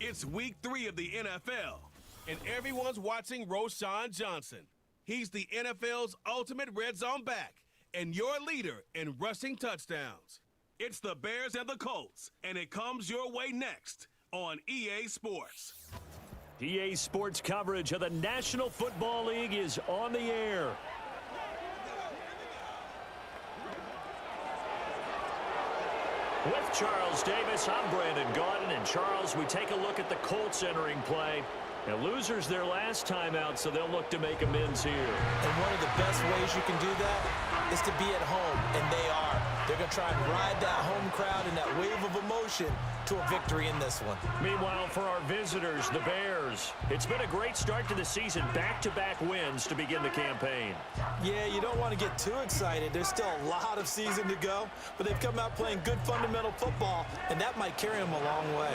It's week 3 of the NFL, and everyone's watching Roschon Johnson. He's the NFL's ultimate red zone back and your leader in rushing touchdowns. It's the Bears and the Colts, and it comes your way next on EA Sports. EA Sports coverage of the National Football League is on the air. With Charles Davis, I'm Brandon Gaudin. And Charles, we take a look at the Colts entering play. Now, losers their last time out, so they'll look to make amends here. And one of the best ways you can do that is to be at home, and they are. They're going to try and ride that home crowd and that wave of emotion to a victory in this one. Meanwhile, for our visitors, the Bears, it's been a great start to the season. Back-to-back wins to begin the campaign. Yeah, you don't want to get too excited. There's still a lot of season to go, but they've come out playing good fundamental football, and that might carry them a long way.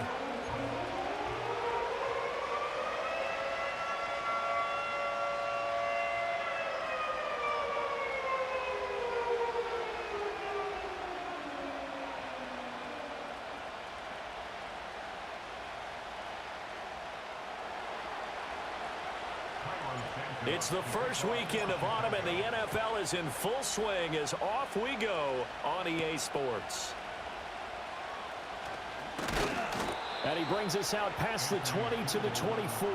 It's the first weekend of autumn, and the NFL is in full swing as off we go on EA Sports. And he brings us out past the 20 to the 24.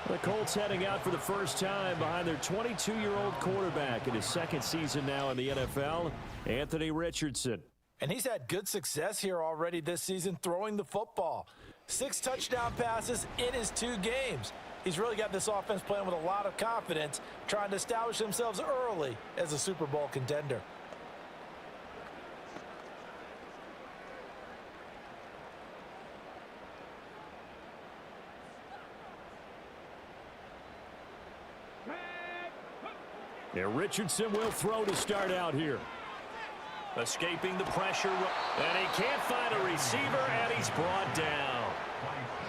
The Colts heading out for the first time behind their 22-year-old quarterback in his second season now in the NFL, Anthony Richardson. And he's had good success here already this season throwing the football. 6 touchdown passes in his 2 games. He's really got this offense playing with a lot of confidence, trying to establish themselves early as a Super Bowl contender. Yeah, Richardson will throw to start out here. Escaping the pressure, and he can't find a receiver, and he's brought down.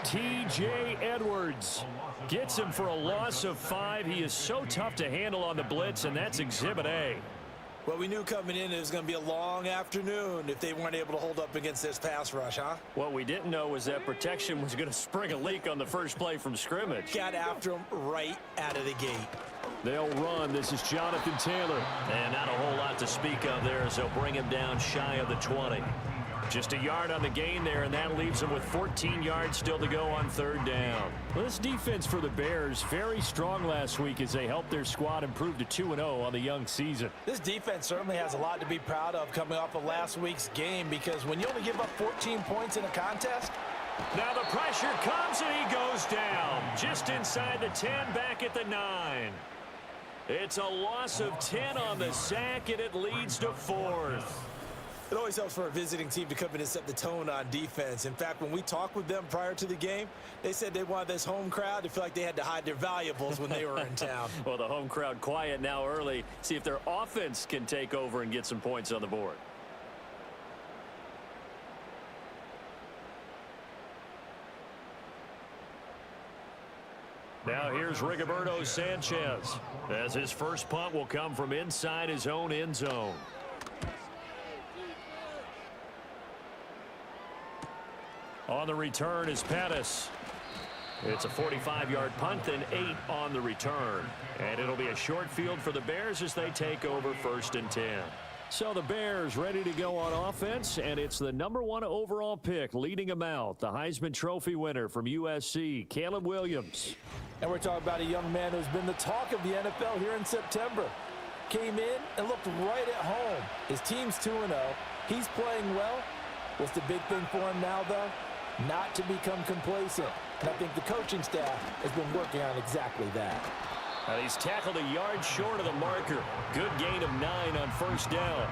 T.J. Edwards gets him for a loss of 5. He is so tough to handle on the blitz, and that's Exhibit A. Well, we knew coming in it was going to be a long afternoon if they weren't able to hold up against this pass rush, huh? What we didn't know was that protection was going to spring a leak on the first play from scrimmage. Got after him right out of the gate. They'll run. This is Jonathan Taylor. And not a whole lot to speak of there as they'll bring him down shy of the 20. Just a yard on the gain there, and that leaves him with 14 yards still to go on 3rd down. Well, this defense for the Bears, very strong last week as they helped their squad improve to 2-0 on the young season. This defense certainly has a lot to be proud of coming off of last week's game, because when you only give up 14 points in a contest. Now the pressure comes, and he goes down. Just inside the 10, back at the 9. It's a loss of 10 on the sack, and it leads to 4th. It always helps for a visiting team to come in and set the tone on defense. In fact, when we talked with them prior to the game, they said they wanted this home crowd to feel like they had to hide their valuables when they were in town. Well, the home crowd quiet now early. See if their offense can take over and get some points on the board. Now here's Rigoberto Sanchez, as his first punt will come from inside his own end zone. On the return is Pettis. It's a 45-yard punt, then 8 on the return. And it'll be a short field for the Bears as they take over 1st and 10. So the Bears ready to go on offense, and it's the #1 overall pick leading them out, the Heisman Trophy winner from USC, Caleb Williams. And we're talking about a young man who's been the talk of the NFL here in September. Came in and looked right at home. His team's 2-0. He's playing well. What's the big thing for him now, though? Not to become complacent. And I think the coaching staff has been working on exactly that. And he's tackled a yard short of the marker. Good gain of 9 on 1st down.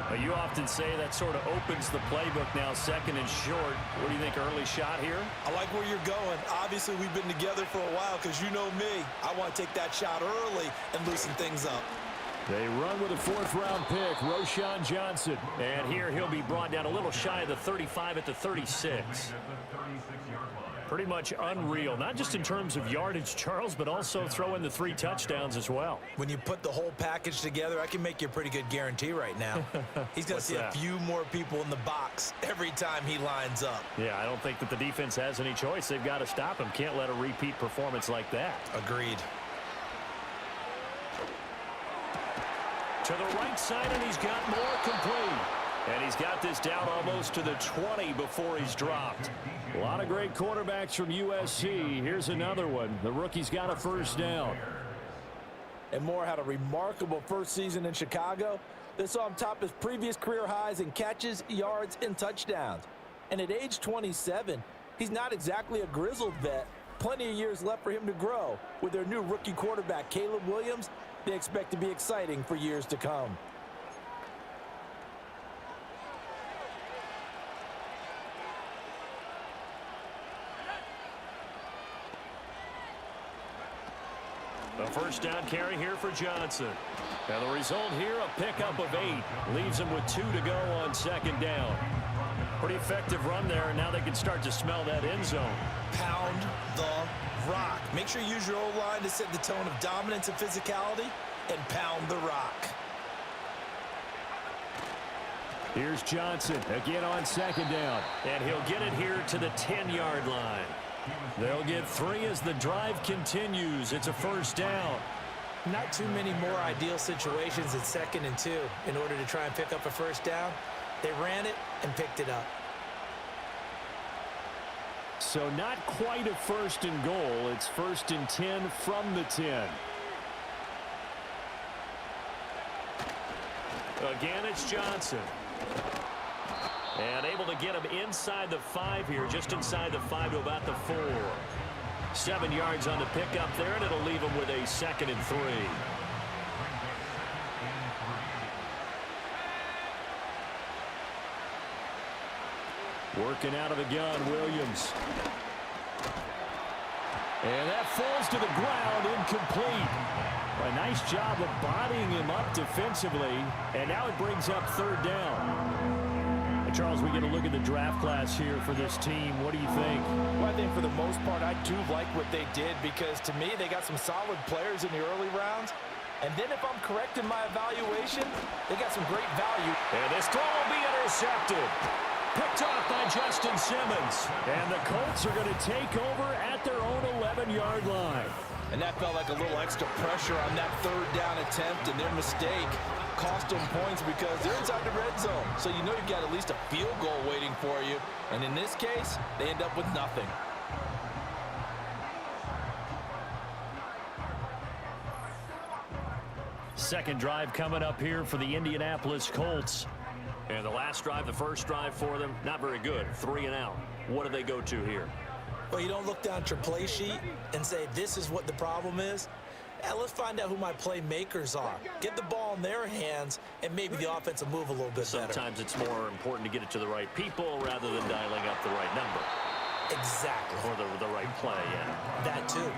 Well, you often say that sort of opens the playbook now, 2nd and short. What do you think, early shot here? I like where you're going. Obviously, we've been together for a while because you know me. I want to take that shot early and loosen things up. They run with a 4th-round pick, Roschon Johnson. And here he'll be brought down a little shy of the 35 at the 36. Pretty much unreal, not just in terms of yardage, Charles, but also throw in the 3 touchdowns as well. When you put the whole package together, I can make you a pretty good guarantee right now. He's going to see a few more people in the box every time he lines up. Yeah, I don't think that the defense has any choice. They've got to stop him. Can't let a repeat performance like that. Agreed. To the right side, and he's got more complete. And he's got this down almost to the 20 before he's dropped. A lot of great quarterbacks from USC. Here's another one. The rookie's got a first down. And Moore had a remarkable first season in Chicago. They saw him top his previous career highs in catches, yards, and touchdowns. And at age 27, he's not exactly a grizzled vet. Plenty of years left for him to grow. With their new rookie quarterback, Caleb Williams, they expect to be exciting for years to come. A first down carry here for Johnson. And the result here, a pickup of 8. Leaves him with 2 to go on second down. Pretty effective run there, and now they can start to smell that end zone. Pound the rock. Make sure you use your O-line to set the tone of dominance and physicality, and pound the rock. Here's Johnson again on second down. And he'll get it here to the 10-yard line. They'll get 3 as the drive continues. It's a first down. Not too many more ideal situations at 2nd and 2 in order to try and pick up a first down. They ran it and picked it up. So not quite a first and goal. It's 1st and 10 from the 10. Again, it's Johnson. And able to get him inside the 5 here, just inside the 5 to about the 4. 7 yards on the pickup there, and it'll leave him with a 2nd and 3. Working out of the gun, Williams. And that falls to the ground, incomplete. A nice job of bodying him up defensively, and now it brings up 3rd down. Charles, we get a look at the draft class here for this team. What do you think? Well, I think for the most part, I do like what they did because, to me, they got some solid players in the early rounds. And then if I'm correct in my evaluation, they got some great value. And this throw will be intercepted. Picked off by Justin Simmons. And the Colts are going to take over at their own 11-yard line. And that felt like a little extra pressure on that 3rd down attempt, and their mistake cost them points because they're inside the red zone. So you know you've got at least a field goal waiting for you. And in this case, they end up with nothing. Second drive coming up here for the Indianapolis Colts. And the last drive, the first drive for them, not very good. 3 and out. What do they go to here? Well, you don't look down at your play sheet and say, this is what the problem is. Let's find out who my playmakers are. Get the ball in their hands, and maybe the offense will move a little bit better. Sometimes it's more important to get it to the right people rather than dialing up the right number. Exactly. Or the right play, yeah. That too.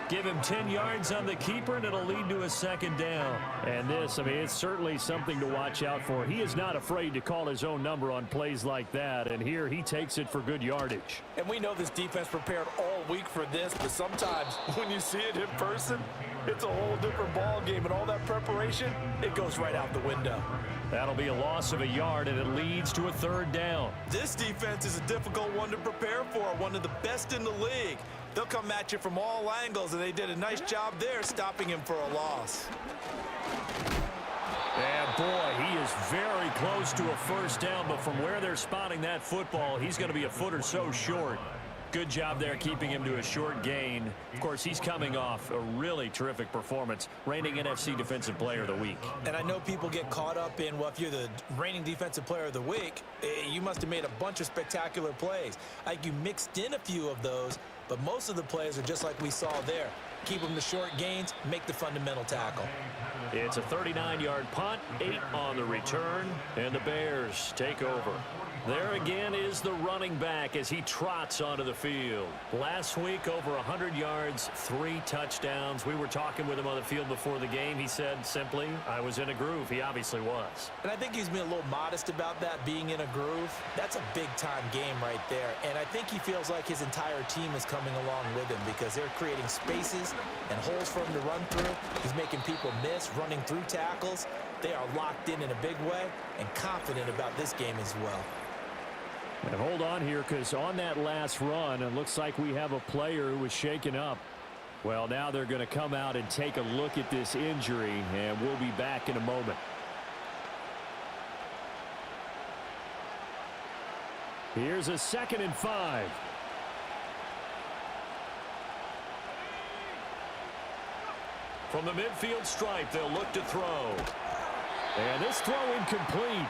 Give him 10 yards on the keeper, and it'll lead to a 2nd down. And this, I mean, it's certainly something to watch out for. He is not afraid to call his own number on plays like that, and here he takes it for good yardage. And we know this defense prepared all week for this, but sometimes when you see it in person, it's a whole different ball game, and all that preparation, it goes right out the window. That'll be a loss of a yard, and it leads to a 3rd down. This defense is a difficult one to prepare for, one of the best in the league. They'll come at you from all angles, and they did a nice job there stopping him for a loss. And boy, he is very close to a first down, but from where they're spotting that football, he's going to be a foot or so short. Good job there keeping him to a short gain. Of course, he's coming off a really terrific performance, reigning NFC Defensive Player of the Week. And I know people get caught up in, well, if you're the reigning Defensive Player of the Week, you must have made a bunch of spectacular plays. Like you mixed in a few of those, but most of the plays are just like we saw there. Keep them to short gains, make the fundamental tackle. It's a 39-yard punt, 8 on the return, and the Bears take over. There again is the running back as he trots onto the field. Last week, over 100 yards, 3 touchdowns. We were talking with him on the field before the game. He said simply, I was in a groove. He obviously was. And I think he's being a little modest about that, being in a groove. That's a big-time game right there. And I think he feels like his entire team is coming along with him because they're creating spaces and holes for him to run through. He's making people miss, running through tackles. They are locked in a big way and confident about this game as well. And hold on here, because on that last run, it looks like we have a player who was shaken up. Well, now they're going to come out and take a look at this injury, and we'll be back in a moment. Here's a 2nd and 5. From the midfield stripe, they'll look to throw. And this throw incomplete.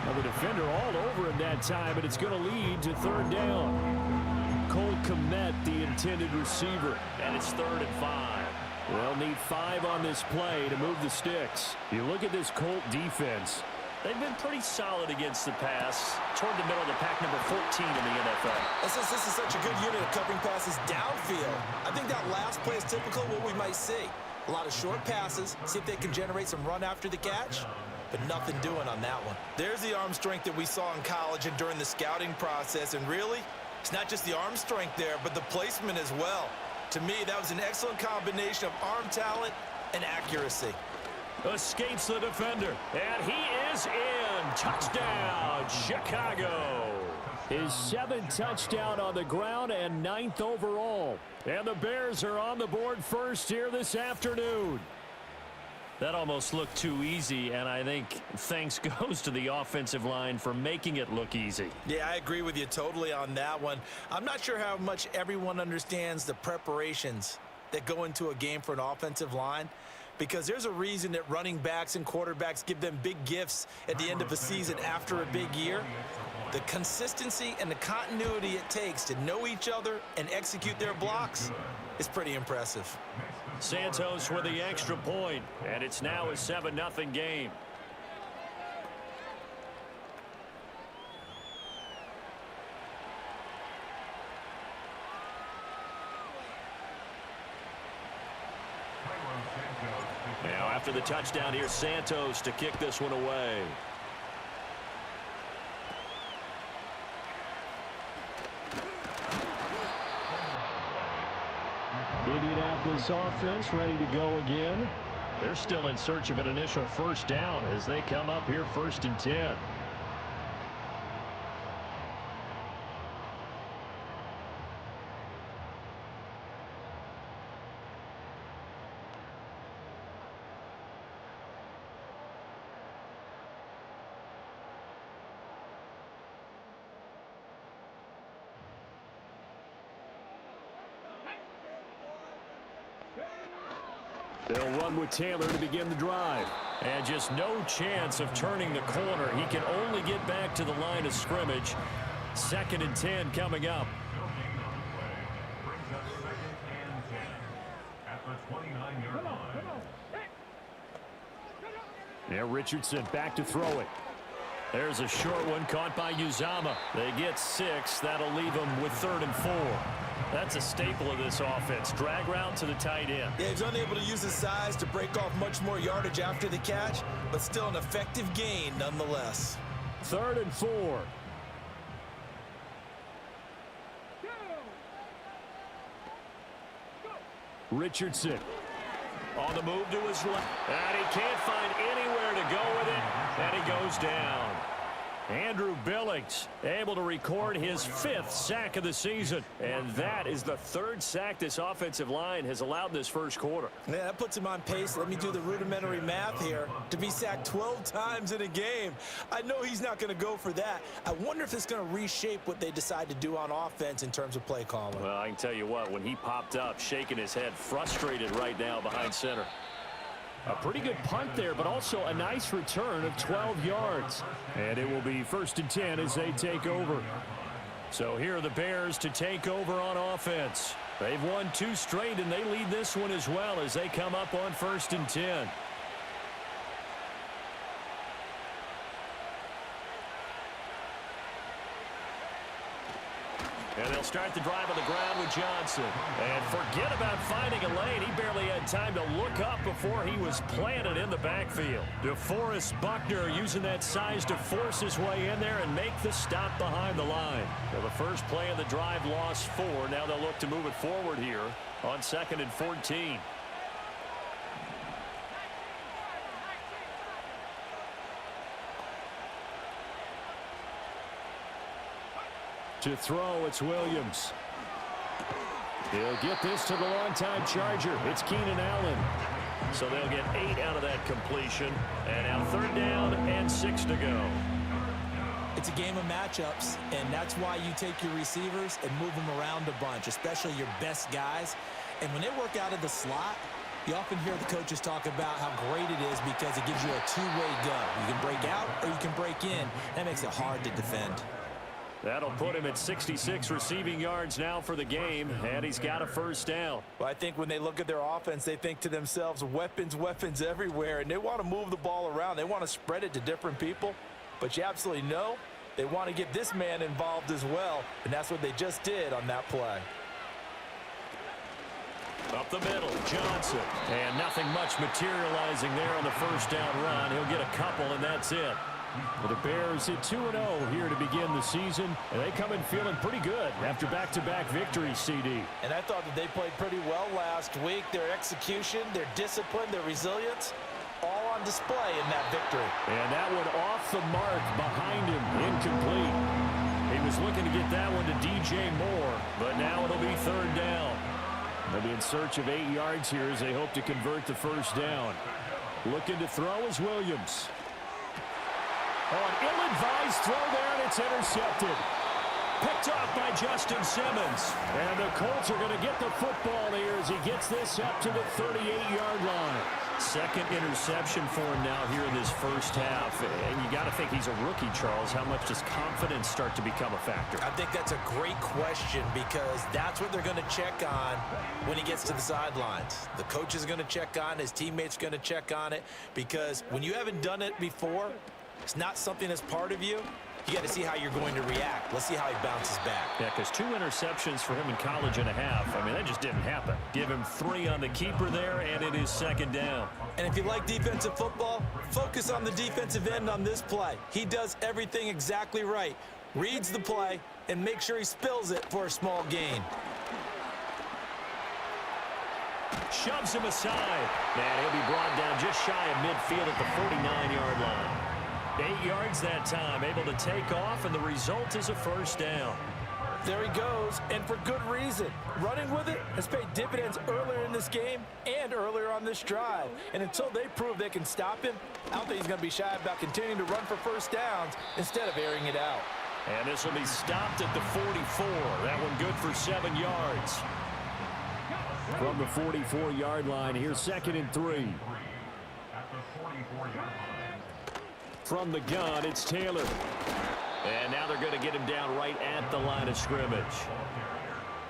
Now the defender all over him that time, and it's going to lead to 3rd down. Cole Kmet, the intended receiver, and it's 3rd and 5. They'll need 5 on this play to move the sticks. You look at this Colt defense. They've been pretty solid against the pass, toward the middle of the pack, number 14 in the NFL. And since this is such a good unit of covering passes downfield, I think that last play is typical of what we might see. A lot of short passes, see if they can generate some run after the catch, but nothing doing on that one. There's the arm strength that we saw in college and during the scouting process, and really, it's not just the arm strength there, but the placement as well. To me, that was an excellent combination of arm talent and accuracy. Escapes the defender, and he is in. Touchdown, Chicago. His 7th touchdown on the ground and 9th overall. And the Bears are on the board first here this afternoon. That almost looked too easy, and I think thanks goes to the offensive line for making it look easy. Yeah, I agree with you totally on that one. I'm not sure how much everyone understands the preparations that go into a game for an offensive line, because there's a reason that running backs and quarterbacks give them big gifts at the end of a season after a big year. The consistency and the continuity it takes to know each other and execute their blocks is pretty impressive. Santos with the extra point, and it's now a 7-0 game. Now after the touchdown, here's Santos to kick this one away. Indianapolis offense ready to go again. They're still in search of an initial 1st down as they come up here 1st and 10. They'll run with Taylor to begin the drive. And just no chance of turning the corner. He can only get back to the line of scrimmage. 2nd and 10 coming up. Now Richardson back to throw it. There's a short one caught by Uzama. They get 6. That'll leave them with 3rd and 4. That's a staple of this offense. Drag route to the tight end. Yeah, he's unable to use his size to break off much more yardage after the catch, but still an effective gain nonetheless. 3rd and 4. Richardson on the move to his left. And he can't find anywhere to go with it, and he goes down. Andrew Billings able to record his 5th sack of the season. And that is the 3rd sack this offensive line has allowed this first quarter. Yeah, that puts him on pace. Let me do the rudimentary math here. To be sacked 12 times in a game. I know he's not going to go for that. I wonder if it's going to reshape what they decide to do on offense in terms of play calling. Well, I can tell you what, when he popped up, shaking his head, frustrated right now behind center. A pretty good punt there, but also a nice return of 12 yards. And it will be 1st and 10 as they take over. So here are the Bears to take over on offense. They've won 2 straight, and they lead this one as well as they come up on 1st and 10. And they'll start the drive on the ground with Johnson. And forget about finding a lane. He barely had time to look up before he was planted in the backfield. DeForest Buckner using that size to force his way in there and make the stop behind the line. So the first play of the drive lost 4. Now they'll look to move it forward here on 2nd and 14. To throw, it's Williams. He'll get this to the longtime Charger. It's Keenan Allen. So they'll get 8 out of that completion. And now 3rd down and 6 to go. It's a game of matchups, and that's why you take your receivers and move them around a bunch, especially your best guys. And when they work out of the slot, you often hear the coaches talk about how great it is because it gives you a two-way go. You can break out or you can break in. That makes it hard to defend. That'll put him at 66 receiving yards now for the game, and he's got a 1st down. Well, I think when they look at their offense, they think to themselves, weapons, weapons everywhere, and they want to move the ball around. They want to spread it to different people, but you absolutely know they want to get this man involved as well, and that's what they just did on that play. Up the middle, Johnson, and nothing much materializing there on the 1st down run. He'll get a couple, and that's it. Well, the Bears hit 2-0 here to begin the season, and they come in feeling pretty good after back-to-back victories, CD. And I thought that they played pretty well last week. Their execution, their discipline, their resilience, all on display in that victory. And that one off the mark behind him, incomplete. He was looking to get that one to DJ Moore, but now it'll be 3rd down. They'll be in search of 8 yards here as they hope to convert the 1st down. Looking to throw is Williams. Oh, an ill-advised throw there, and it's intercepted. Picked off by Justin Simmons. And the Colts are going to get the football here as he gets this up to the 38-yard line. 2nd interception for him now here in this 1st half. And you got to think he's a rookie, Charles. How much does confidence start to become a factor? I think that's a great question because that's what they're going to check on when he gets to the sidelines. The coach is going to check on, his teammates are going to check on it because when you haven't done it before, it's not something that's part of you. You got to see how you're going to react. Let's see how he bounces back. Yeah, because 2 interceptions for him in college and a half. I mean, that just didn't happen. Give him 3 on the keeper there, and it is 2nd down. And if you like defensive football, focus on the defensive end on this play. He does everything exactly right. Reads the play and make sure he spills it for a small gain. Shoves him aside. And he'll be brought down just shy of midfield at the 49-yard line. 8 yards that time, able to take off, and the result is a 1st down. There he goes, and for good reason. Running with it has paid dividends earlier in this game and earlier on this drive. And until they prove they can stop him, I don't think he's going to be shy about continuing to run for 1st downs instead of airing it out. And this will be stopped at the 44. That one good for 7 yards. From the 44-yard line, here's 2nd and 3. From the gun, it's Taylor. And now they're going to get him down right at the line of scrimmage.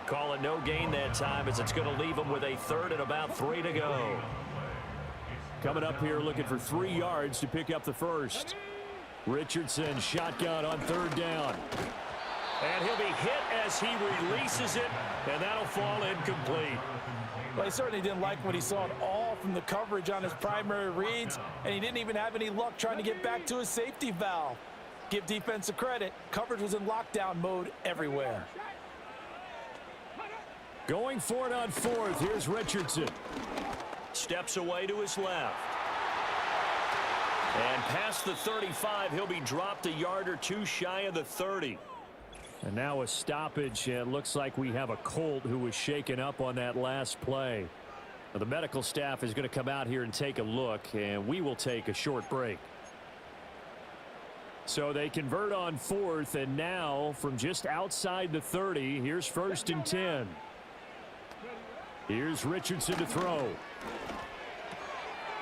Call it no gain that time as it's going to leave him with a 3rd and about 3 to go. Coming up here looking for 3 yards to pick up the 1st. Richardson shotgun on 3rd down. And he'll be hit as he releases it, and that'll fall incomplete. Well, he certainly didn't like what he saw at all from the coverage on his primary reads, and he didn't even have any luck trying to get back to his safety valve. Give defensive credit. Coverage was in lockdown mode everywhere. Going for it on 4th. Here's Richardson. Steps away to his left. And past the 35, he'll be dropped a yard or 2 shy of the 30. And now a stoppage. It looks like we have a Colt who was shaken up on that last play. Now, the medical staff is going to come out here and take a look, and we will take a short break. So they convert on 4th, and now from just outside the 30, here's 1st and 10. Here's Richardson to throw.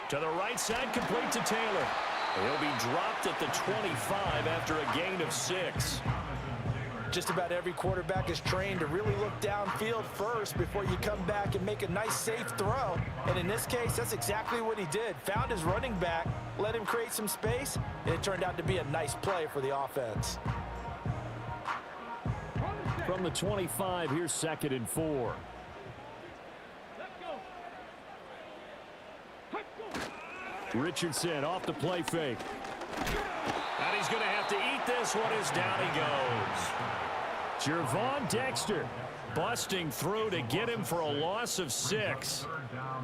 To the right side, complete to Taylor. He'll be dropped at the 25 after a gain of 6. Just about every quarterback is trained to really look downfield first before you come back and make a nice, safe throw. And in this case, that's exactly what he did. Found his running back, let him create some space, and it turned out to be a nice play for the offense. From the 25, here's 2nd and 4. Richardson off the play fake. And he's going to have to eat this one as down he goes. Jervon Dexter busting through to get him for a loss of 6.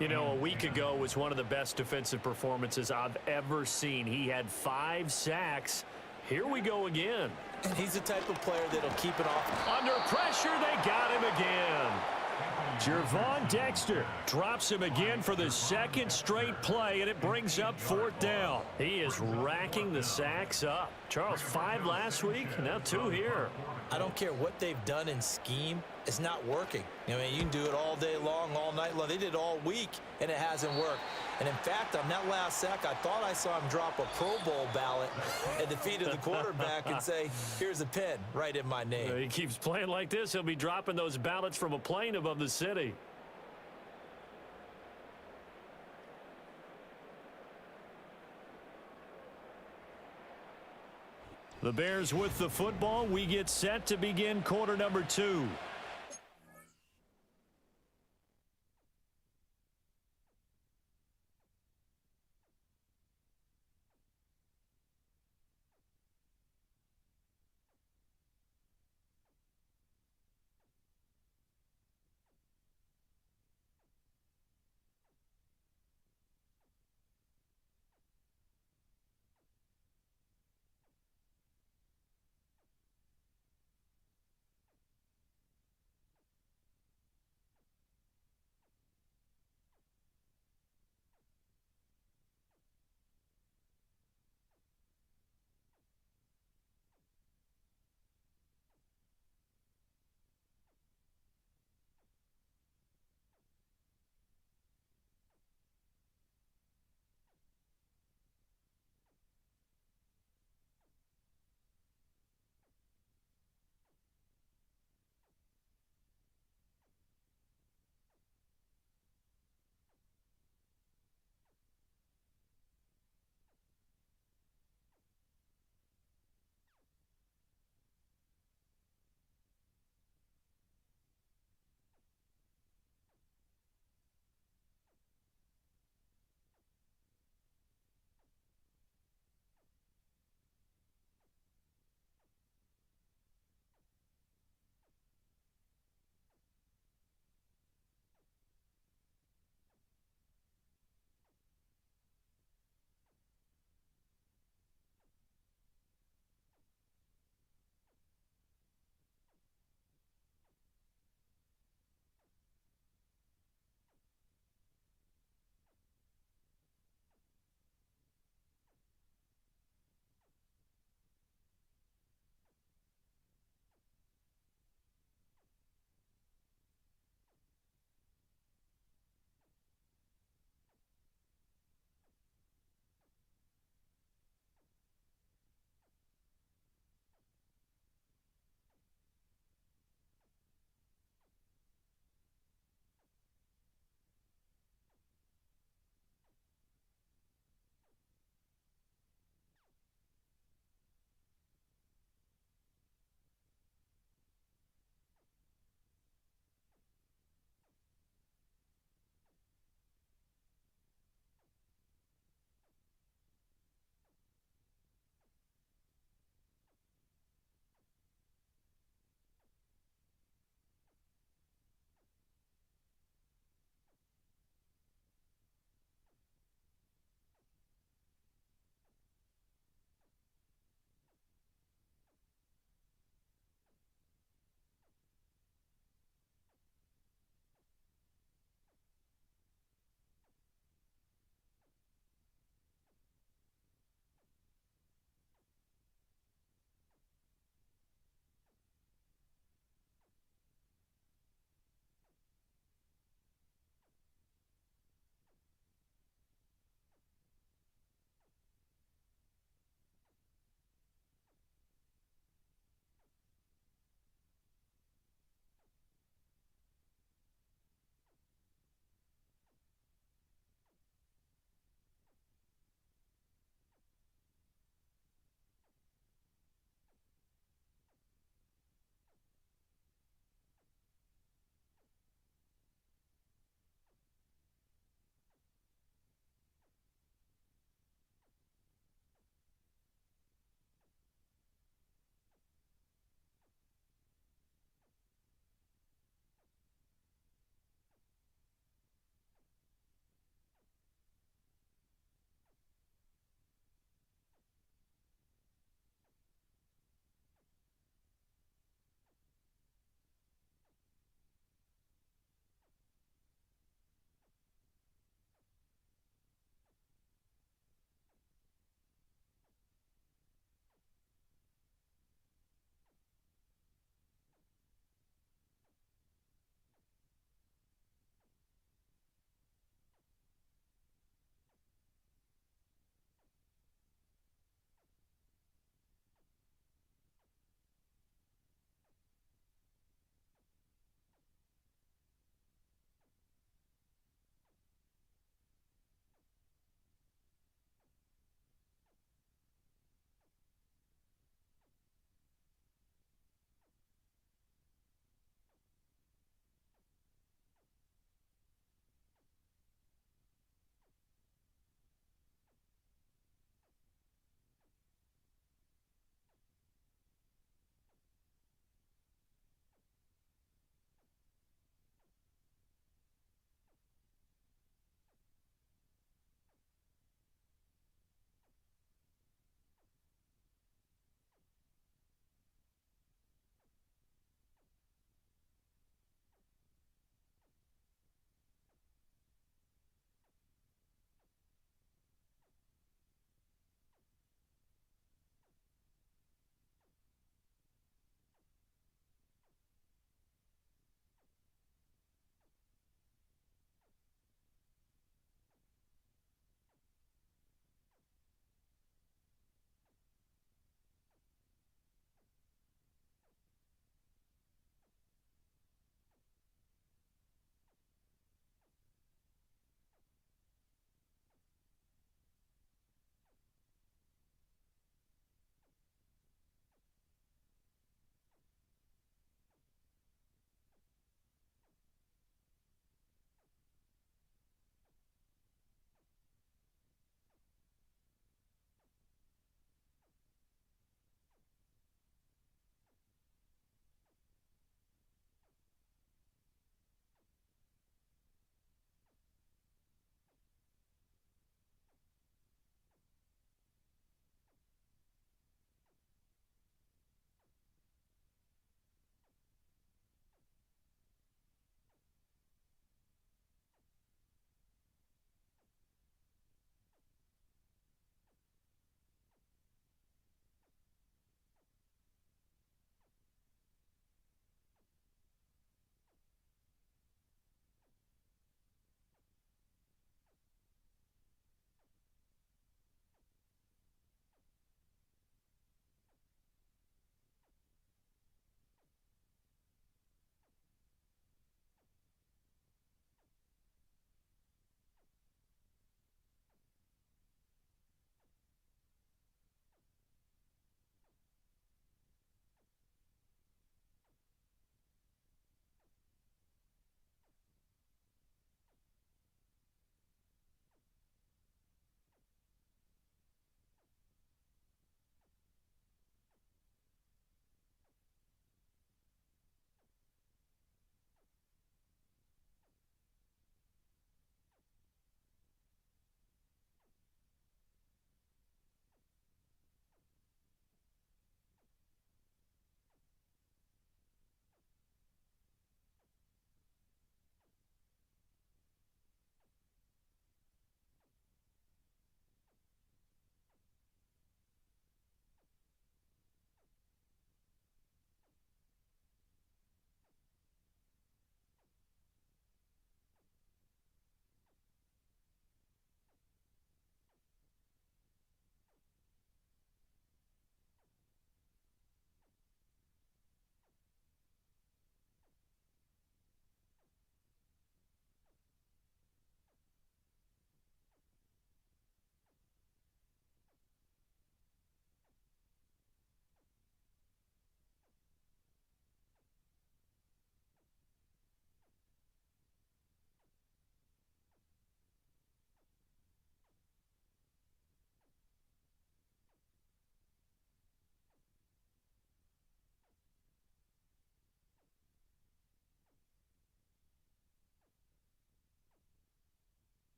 You know, a week ago was one of the best defensive performances I've ever seen. He had 5 sacks. Here we go again. And he's the type of player that'll keep it off. Under pressure, they got him again. Jervon Dexter drops him again for the 2nd straight play, and it brings up 4th down. He is racking the sacks up. Charles, 5 last week, now 2 here. I don't care what they've done in scheme. It's not working. I mean, you can do it all day long, all night long. They did it all week, and it hasn't worked. And, in fact, on that last sack, I thought I saw him drop a Pro Bowl ballot at the feet of the quarterback and say, here's a pen right in my name. He keeps playing like this, he'll be dropping those ballots from a plane above the city. The Bears with the football. We get set to begin quarter number 2.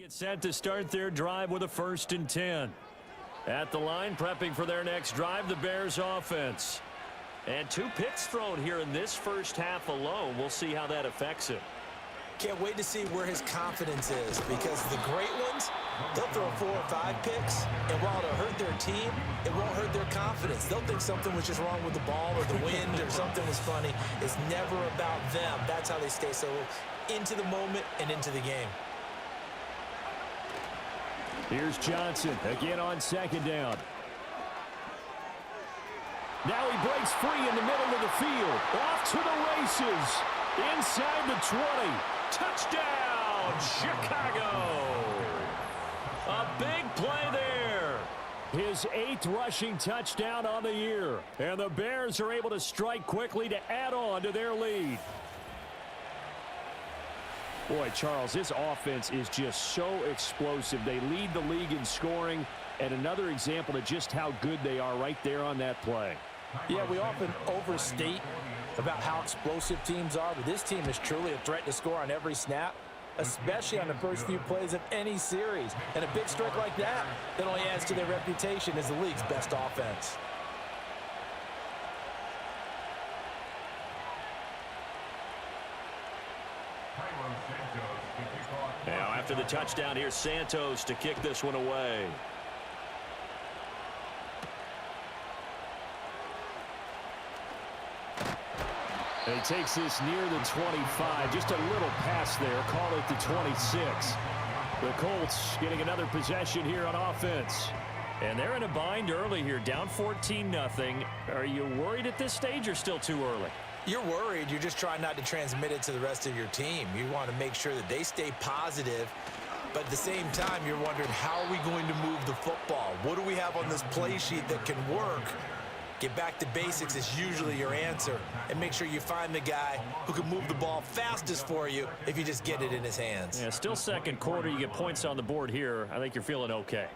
Get set to start their drive with a 1st and 10. At the line, prepping for their next drive, the Bears offense. And 2 picks thrown here in this first half alone. We'll see how that affects him. Can't wait to see where his confidence is, because the great ones, they'll throw 4 or 5 picks, and while it'll hurt their team, it won't hurt their confidence. They'll think something was just wrong with the ball or the wind or something was funny. It's never about them. That's how they stay so into the moment and into the game. Here's Johnson again on 2nd down. Now he breaks free in the middle of the field. Off to the races. Inside the 20. Touchdown, Chicago. A big play there. His 8th rushing touchdown on the year. And the Bears are able to strike quickly to add on to their lead. Boy, Charles, this offense is just so explosive. They lead the league in scoring, and another example of just how good they are right there on that play. Yeah, we often overstate about how explosive teams are, but this team is truly a threat to score on every snap, especially on the first few plays of any series. And a big strike like that only adds to their reputation as the league's best offense. Now, after the touchdown, here's Santos to kick this one away. And he takes this near the 25. Just a little pass there. Call it the 26. The Colts getting another possession here on offense. And they're in a bind early here, down 14-0. Are you worried at this stage or still too early? You're worried. You're just trying not to transmit it to the rest of your team. You want to make sure that they stay positive, but at the same time, you're wondering, how are we going to move the football? What do we have on this play sheet that can work? Get back to basics is usually your answer, and make sure you find the guy who can move the ball fastest for you if you just get it in his hands. Yeah, still 2nd quarter. You get points on the board here. I think you're feeling okay.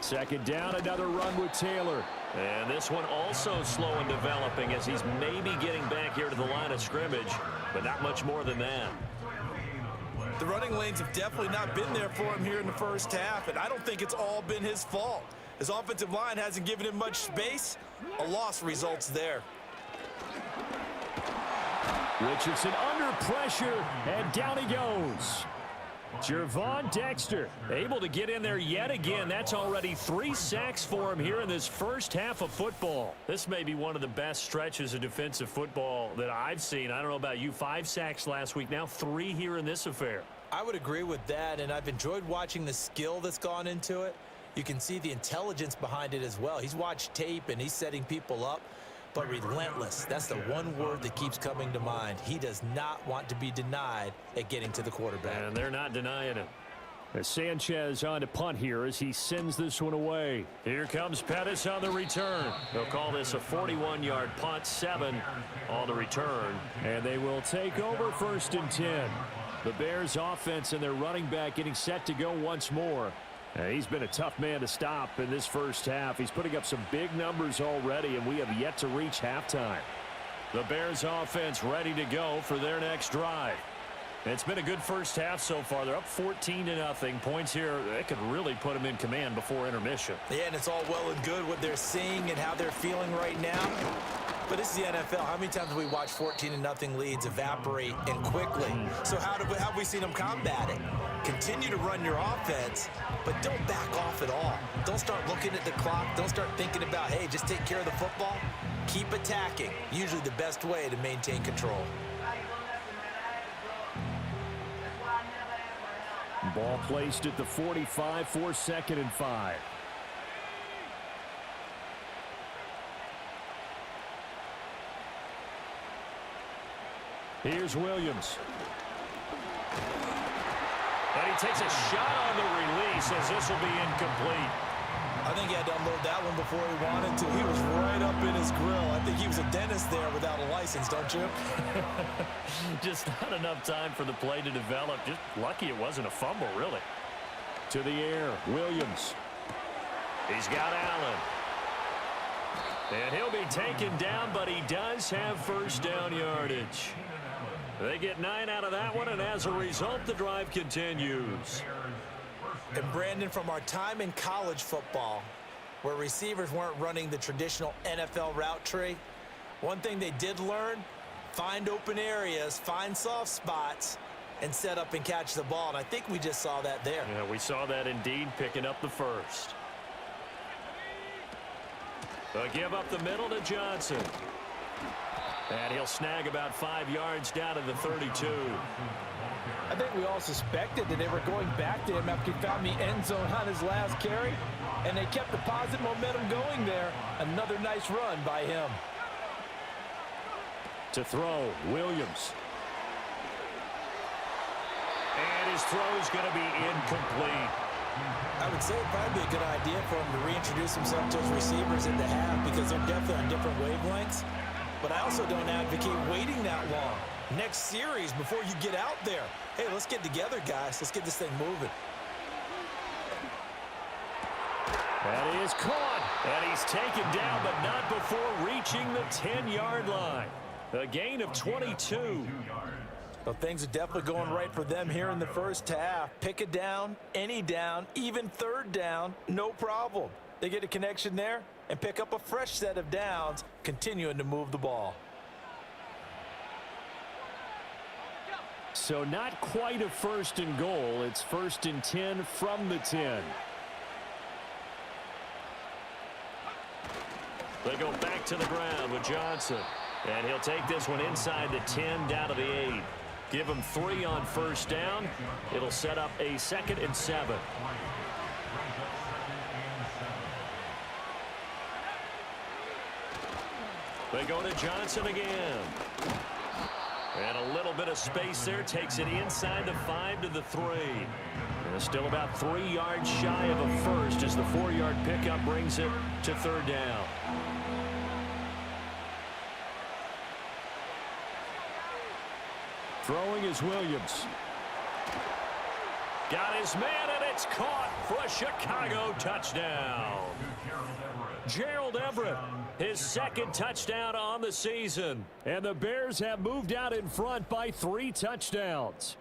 2nd down, another run with Taylor. And this one also slow in developing as he's maybe getting back here to the line of scrimmage, but not much more than that. The running lanes have definitely not been there for him here in the first half, and I don't think it's all been his fault. His offensive line hasn't given him much space. A loss results there. Richardson under pressure, and down he goes. Gervon Dexter able to get in there yet again. That's already 3 sacks for him here in this first half of football. This may be one of the best stretches of defensive football that I've seen. I don't know about you. 5 sacks last week, now 3 here in this affair. I would agree with that, and I've enjoyed watching the skill that's gone into it. You can see the intelligence behind it as well. He's watched tape, and he's setting people up. But relentless, that's the one word that keeps coming to mind. He does not want to be denied at getting to the quarterback. And they're not denying him. As Sanchez on to punt here as he sends this one away. Here comes Pettis on the return. They'll call this a 41-yard punt, 7 on the return. And they will take over 1st and 10. The Bears offense and their running back getting set to go once more. He's been a tough man to stop in this first half. He's putting up some big numbers already, and we have yet to reach halftime. The Bears offense ready to go for their next drive. It's been a good first half so far. They're up 14-0. Points here, that could really put them in command before intermission. Yeah, and it's all well and good what they're seeing and how they're feeling right now. But this is the NFL. How many times have we watched 14-0 leads evaporate and quickly? So how have we seen them combat it? Continue to run your offense, but don't back off at all. Don't start looking at the clock. Don't start thinking about, hey, just take care of the football. Keep attacking. Usually the best way to maintain control. Ball placed at the 45 for 2nd and 5. Here's Williams. And he takes a shot on the release as this will be incomplete. I think he had to unload that one before he wanted to. He was right up in his grill. I think he was a dentist there without a license, don't you? Just not enough time for the play to develop. Just lucky it wasn't a fumble, really. To the air, Williams. He's got Allen. And he'll be taken down, but he does have 1st down yardage. They get 9 out of that one, and as a result, the drive continues. And Brandon, from our time in college football, where receivers weren't running the traditional NFL route tree, one thing they did learn, find open areas, find soft spots, and set up and catch the ball. And I think we just saw that there. Yeah, we saw that indeed, picking up the first. They'll give up the middle to Johnson. And he'll snag about 5 yards down to the 32. I think we all suspected that they were going back to him after he found the end zone on his last carry, and they kept the positive momentum going there. Another nice run by him. To throw, Williams. And his throw is going to be incomplete. I would say it'd probably be a good idea for him to reintroduce himself to his receivers in the half, because they're definitely on different wavelengths. But I also don't advocate waiting that long. Next series before you get out there. Hey, let's get together, guys. Let's get this thing moving. That is caught. And he's taken down, but not before reaching the 10-yard line. A gain of 22. Well, things are definitely going right for them here in the first half. Pick a down, any down, even third down, no problem. They get a connection there and pick up a fresh set of downs, continuing to move the ball. So not quite a first and goal. It's 1st and 10 from the 10. They go back to the ground with Johnson. And he'll take this one inside the 10 down to the 8. Give him 3 on first down. It'll set up a 2nd and 7. They go to Johnson again. And a little bit of space there. Takes it inside the 5 to the 3. And still about 3 yards shy of a first as the 4-yard pickup brings it to 3rd down. Throwing is Williams. Got his man, and it's caught for a Chicago touchdown. Gerald Everett, his 2nd touchdown on the season. And the Bears have moved out in front by 3 touchdowns.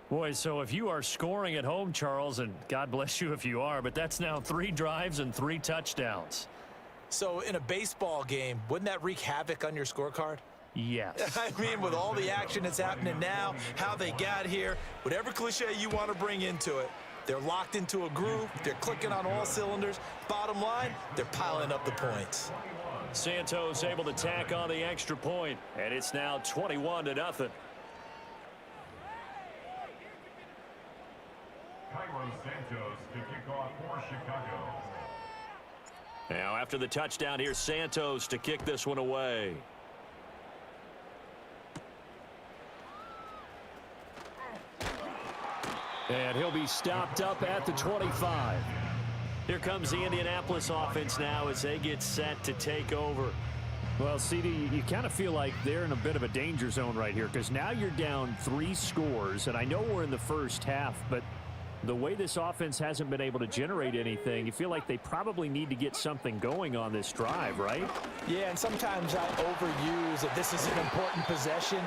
Boy, so if you are scoring at home, Charles, and God bless you if you are, but that's now 3 drives and 3 touchdowns. So in a baseball game, wouldn't that wreak havoc on your scorecard? Yes. I mean, with all the action that's happening now, how they got here, whatever cliche you want to bring into it, they're locked into a groove. They're clicking on all cylinders. Bottom line, they're piling up the points. Santos able to tack on the extra point, and it's now 21-0. Santos to kick off for Chicago. Now after the touchdown, here's Santos to kick this one away. And he'll be stopped up at the 25. Here comes the Indianapolis offense now as they get set to take over. Well, CD, you kind of feel like they're in a bit of a danger zone right here because now you're down 3 scores, and I know we're in the first half, but the way this offense hasn't been able to generate anything, you feel like they probably need to get something going on this drive, right? Yeah, and sometimes I overuse that this is an important possession.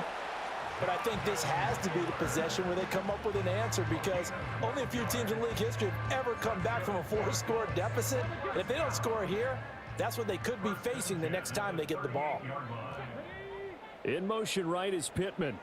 But I think this has to be the possession where they come up with an answer, because only a few teams in league history have ever come back from a 4-score deficit. And if they don't score here, that's what they could be facing the next time they get the ball. In motion right is Pittman.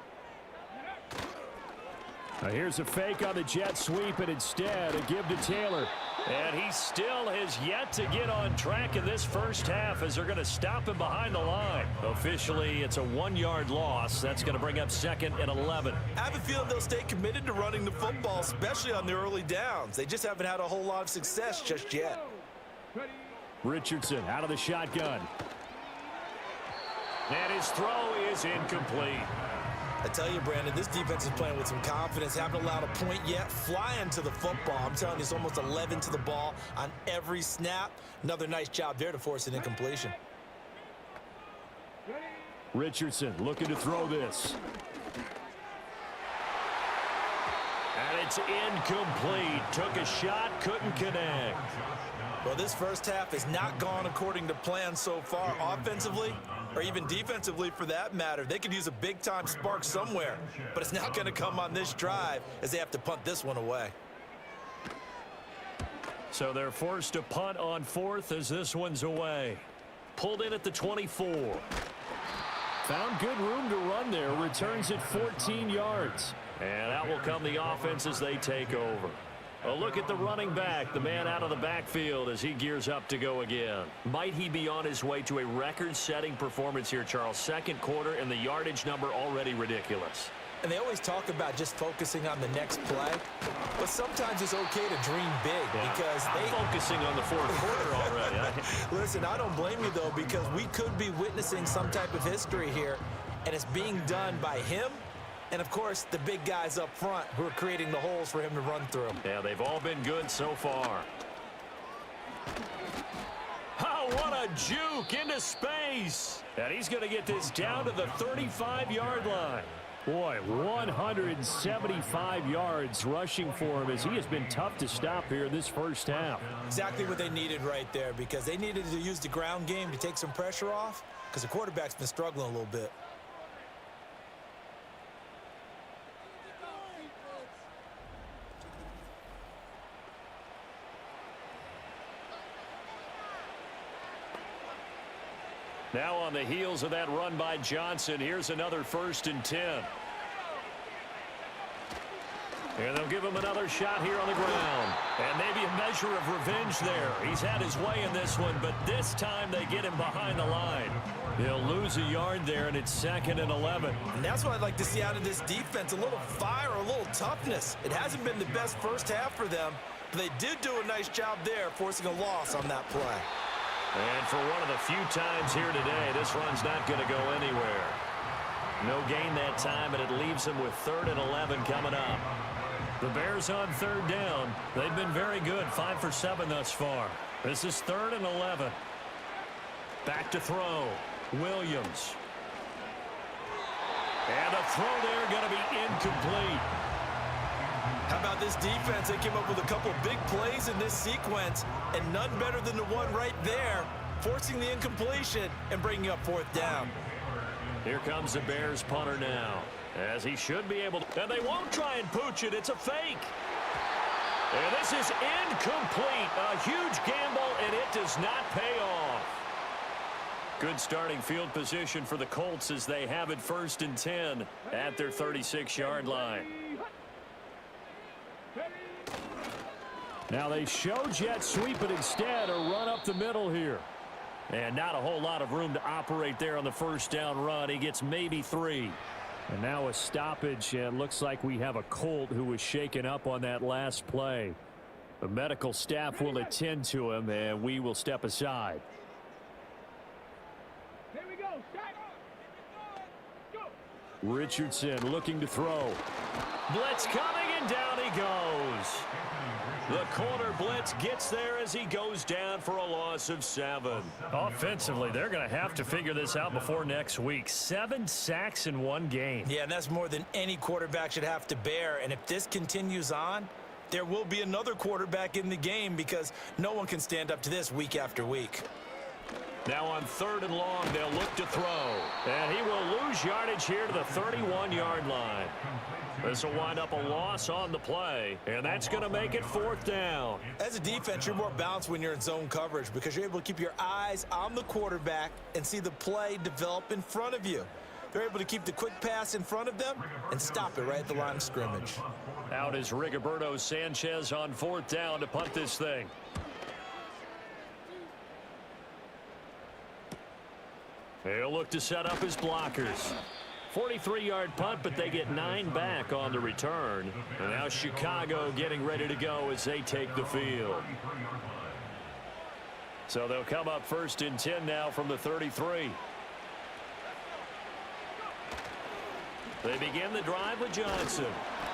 Now here's a fake on the jet sweep, and instead a give to Taylor. And he still has yet to get on track in this first half as they're going to stop him behind the line. Officially, it's a 1-yard loss. That's going to bring up 2nd and 11. I have a feeling they'll stay committed to running the football, especially on the early downs. They just haven't had a whole lot of success just yet. Richardson out of the shotgun. And his throw is incomplete. I tell you, Brandon, this defense is playing with some confidence. Haven't allowed a point yet. Flying to the football. I'm telling you, it's almost 11 to the ball on every snap. Another nice job there to force an incompletion. Richardson looking to throw this. And it's incomplete. Took a shot, couldn't connect. Well, this first half has not gone according to plan so far. Offensively, or even defensively for that matter. They could use a big-time spark somewhere, but it's not going to come on this drive as they have to punt this one away. So they're forced to punt on fourth as this one's away. Pulled in at the 24. Found good room to run there. Returns at 14 yards. And out will come the offense as they take over. A look at the running back, the man out of the backfield as he gears up to go again. Might he be on his way to a record-setting performance here, Charles? Second quarter and the yardage number already ridiculous. And they always talk about just focusing on the next play, but sometimes it's okay to dream big because I'm focusing on the fourth quarter already. Listen, I don't blame you, though, because we could be witnessing some type of history here, and it's being done by him and, of course, the big guys up front who are creating the holes for him to run through. Yeah, they've all been good so far. Oh, what a juke into space. And he's going to get this down to the 35-yard line. Boy, 175 yards rushing for him as he has been tough to stop here in this first half. Exactly what they needed right there because they needed to use the ground game to take some pressure off because the quarterback's been struggling a little bit. Now on the heels of that run by Johnson, here's another 1st and 10. And they'll give him another shot here on the ground. And maybe a measure of revenge there. He's had his way in this one, but this time they get him behind the line. They'll lose a yard there, and it's 2nd and 11. And that's what I'd like to see out of this defense, a little fire, a little toughness. It hasn't been the best first half for them, but they did do a nice job there forcing a loss on that play. And for one of the few times here today, this run's not going to go anywhere. No gain that time, and it leaves them with 3rd and 11 coming up. The Bears on 3rd down. They've been very good, 5 for 7 thus far. This is 3rd and 11. Back to throw. Williams. And a throw there going to be incomplete. How about this defense? They came up with a couple of big plays in this sequence, and none better than the one right there, forcing the incompletion and bringing up 4th down. Here comes the Bears punter now, as he should be able to. And they won't try and pooch it. It's a fake. And this is incomplete. A huge gamble, and it does not pay off. Good starting field position for the Colts as they have it 1st and 10 at their 36-yard line. Now they show jet sweep, but instead a run up the middle here. And not a whole lot of room to operate there on the 1st down run. He gets maybe 3. And now a stoppage, and looks like we have a Colt who was shaken up on that last play. The medical staff will attend to him, and we will step aside. Here we go. Go. Richardson looking to throw. Blitz coming, and down he goes. The corner blitz gets there as he goes down for a loss of 7. Offensively, they're going to have to figure this out before next week. 7 sacks in one game. Yeah, and that's more than any quarterback should have to bear. And if this continues on, there will be another quarterback in the game because no one can stand up to this week after week. Now on 3rd and long, they'll look to throw. And he will lose yardage here to the 31-yard line. This will wind up a loss on the play, and that's going to make it 4th down. As a defense, you're more balanced when you're in zone coverage because you're able to keep your eyes on the quarterback and see the play develop in front of you. They're able to keep the quick pass in front of them and stop it right at the line of scrimmage. Out is Rigoberto Sanchez on 4th down to punt this thing. He'll look to set up his blockers. 43-yard punt, but they get 9 back on the return. And now Chicago getting ready to go as they take the field. So they'll come up 1st and 10 now from the 33. They begin the drive with Johnson.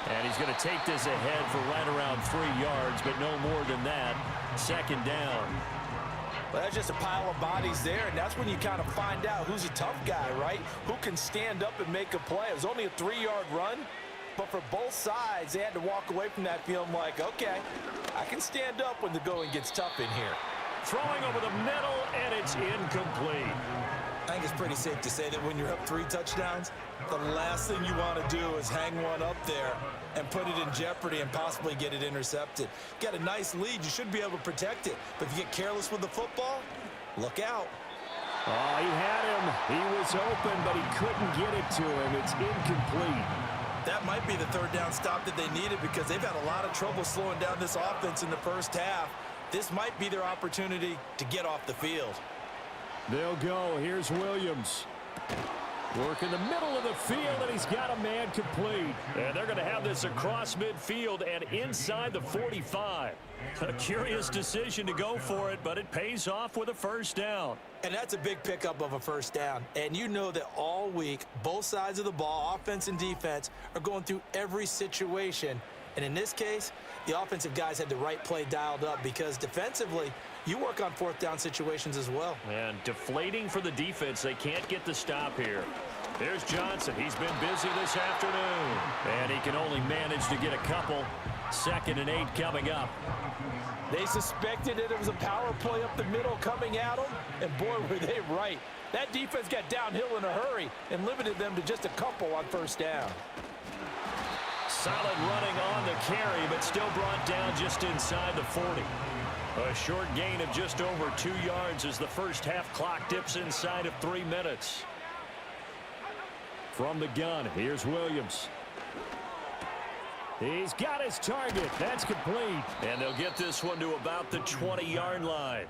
And he's going to take this ahead for right around 3 yards, but no more than that. 2nd down. Well, that's just a pile of bodies there, and that's when you kind of find out who's a tough guy, right? Who can stand up and make a play. It was only a 3-yard run, but for both sides, they had to walk away from that feeling like, okay, I can stand up when the going gets tough in here. Throwing over the middle, and it's incomplete. I think it's pretty safe to say that when you're up 3 touchdowns, the last thing you want to do is hang one up there and put it in jeopardy and possibly get it intercepted. Got a nice lead. You should be able to protect it. But if you get careless with the football, look out. Oh, he had him. He was open, but he couldn't get it to him. It's incomplete. That might be the 3rd down stop that they needed because they've had a lot of trouble slowing down this offense in the first half. This might be their opportunity to get off the field. They'll go. Here's Williams. Work in the middle of the field, and he's got a man complete. And they're going to have this across midfield and inside the 45. A curious decision to go for it, but it pays off with a first down. And that's a big pickup of a first down. And you know that all week, both sides of the ball, offense and defense, are going through every situation. And in this case, the offensive guys had the right play dialed up because defensively, you work on 4th down situations as well. And deflating for the defense. They can't get the stop here. There's Johnson. He's been busy this afternoon. And he can only manage to get a couple. 2nd and 8 coming up. They suspected it was a power play up the middle coming at them, and boy, were they right. That defense got downhill in a hurry and limited them to just a couple on first down. Solid running on the carry, but still brought down just inside the 40. A short gain of just over 2 yards as the first half clock dips inside of 3 minutes. From the gun, here's Williams. He's got his target. That's complete. And they'll get this one to about the 20-yard line.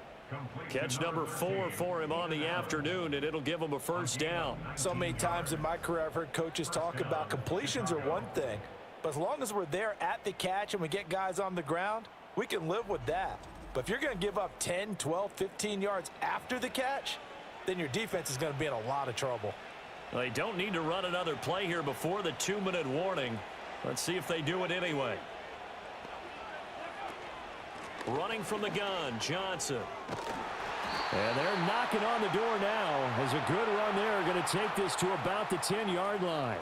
Catch number 4 for him on the afternoon, and it'll give him a first down. So many times in my career, I've heard coaches talk about completions are one thing, but as long as we're there at the catch and we get guys on the ground, we can live with that. But if you're going to give up 10, 12, 15 yards after the catch, then your defense is going to be in a lot of trouble. They don't need to run another play here before the 2-minute warning. Let's see if they do it anyway. Running from the gun, Johnson. And they're knocking on the door now. As a good run there, going to take this to about the 10-yard line.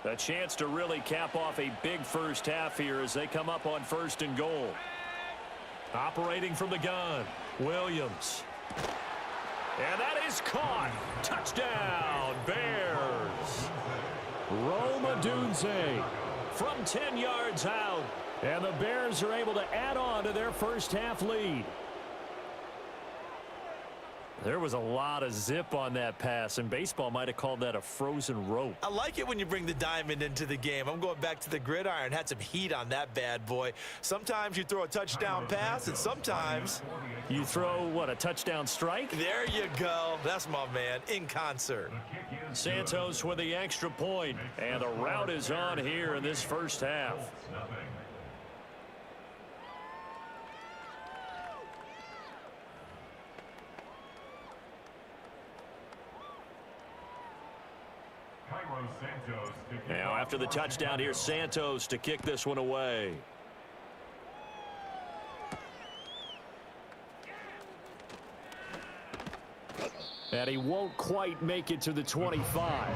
A chance to really cap off a big first half here as they come up on 1st and goal. Operating from the gun, Williams. And that is caught. Touchdown, Bears. Rome Odunze from 10 yards out. And the Bears are able to add on to their first half lead. There was a lot of zip on that pass, and baseball might have called that a frozen rope. I like it when you bring the diamond into the game. I'm going back to the gridiron. Had some heat on that bad boy. Sometimes you throw a touchdown pass, and sometimes you throw, what, a touchdown strike? There you go. That's my man, in concert. Santos with the extra point, and the route is on here in this first half. Now after the touchdown, here's Santos to kick this one away. And he won't quite make it to the 25.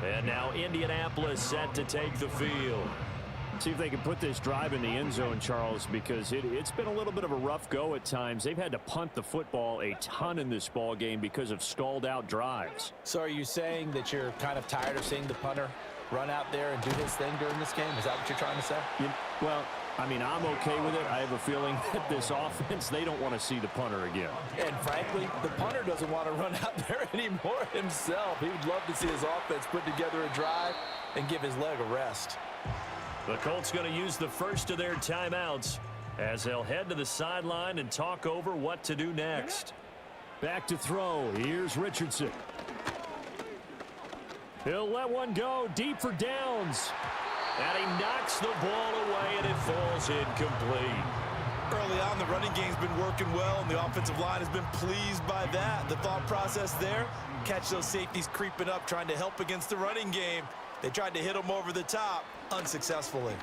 And now Indianapolis set to take the field. See if they can put this drive in the end zone, Charles, because it's been a little bit of a rough go at times. They've had to punt the football a ton in this ball game because of stalled out drives. So are you saying that you're kind of tired of seeing the punter run out there and do his thing during this game? Is that what you're trying to say? Well, I mean, I'm okay with it. I have a feeling that this offense, they don't want to see the punter again. And frankly, the punter doesn't want to run out there anymore himself. He would love to see his offense put together a drive and give his leg a rest. The Colts going to use the first of their timeouts as they'll head to the sideline and talk over what to do next. Back to throw. Here's Richardson. He'll let one go deep for downs. And he knocks the ball away, and it falls incomplete. Early on, the running game's been working well, and the offensive line has been pleased by that. The thought process there, catch those safeties creeping up, trying to help against the running game. They tried to hit him over the top, unsuccessfully.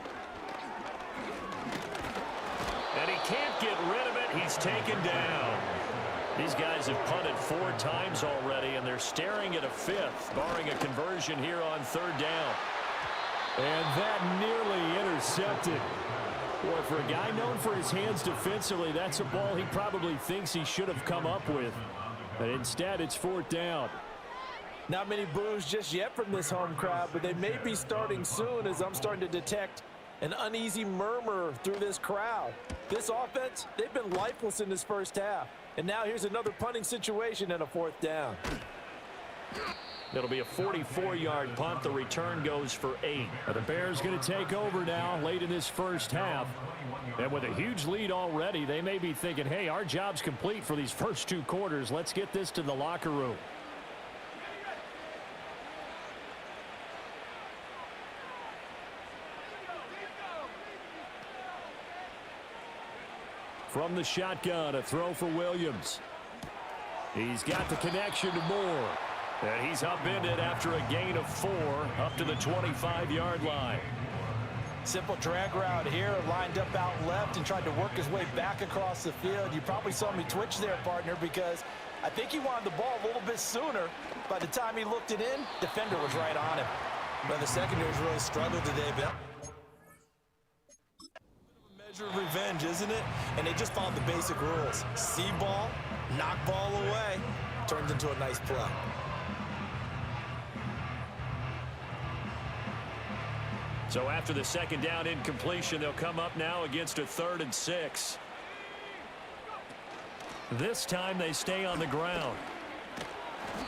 And he can't get rid of it. He's taken down. These guys have punted 4 times already, and they're staring at a 5th, barring a conversion here on 3rd down. And that nearly intercepted. Boy, for a guy known for his hands defensively, that's a ball he probably thinks he should have come up with. But instead, it's 4th down. Not many boos just yet from this home crowd, but they may be starting soon as I'm starting to detect an uneasy murmur through this crowd. This offense, they've been lifeless in this first half. And now here's another punting situation and a 4th down. It'll be a 44-yard punt. The return goes for 8. The Bears going to take over now late in this first half. And with a huge lead already, they may be thinking, hey, our job's complete for these first 2 quarters. Let's get this to the locker room. From the shotgun, a throw for Williams. He's got the connection to Moore. And he's upended after a gain of 4 up to the 25-yard line. Simple drag route here, lined up out left and tried to work his way back across the field. You probably saw me twitch there, partner, because I think he wanted the ball a little bit sooner. By the time he looked it in, defender was right on him. But the secondary's really struggled today, Bill. Measure of revenge, isn't it? And they just followed the basic rules. See ball, knock ball away, turns into a nice play. So after the 2nd down incompletion, they'll come up now against a 3rd and 6. This time they stay on the ground.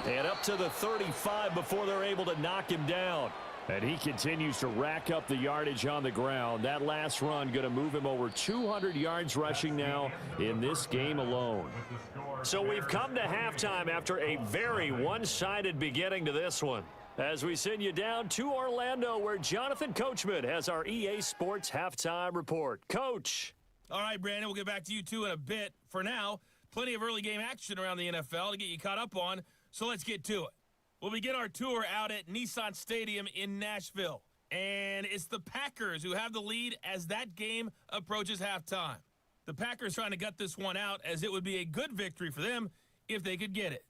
And up to the 35 before they're able to knock him down. And he continues to rack up the yardage on the ground. That last run going to move him over 200 yards rushing now in this game alone. So we've come to halftime after a very one-sided beginning to this one. As we send you down to Orlando, where Jonathan Coachman has our EA Sports Halftime Report. Coach. All right, Brandon, we'll get back to you two in a bit. For now, plenty of early game action around the NFL to get you caught up on, so let's get to it. We'll begin our tour out at Nissan Stadium in Nashville. And it's the Packers who have the lead as that game approaches halftime. The Packers trying to gut this one out, as it would be a good victory for them if they could get it.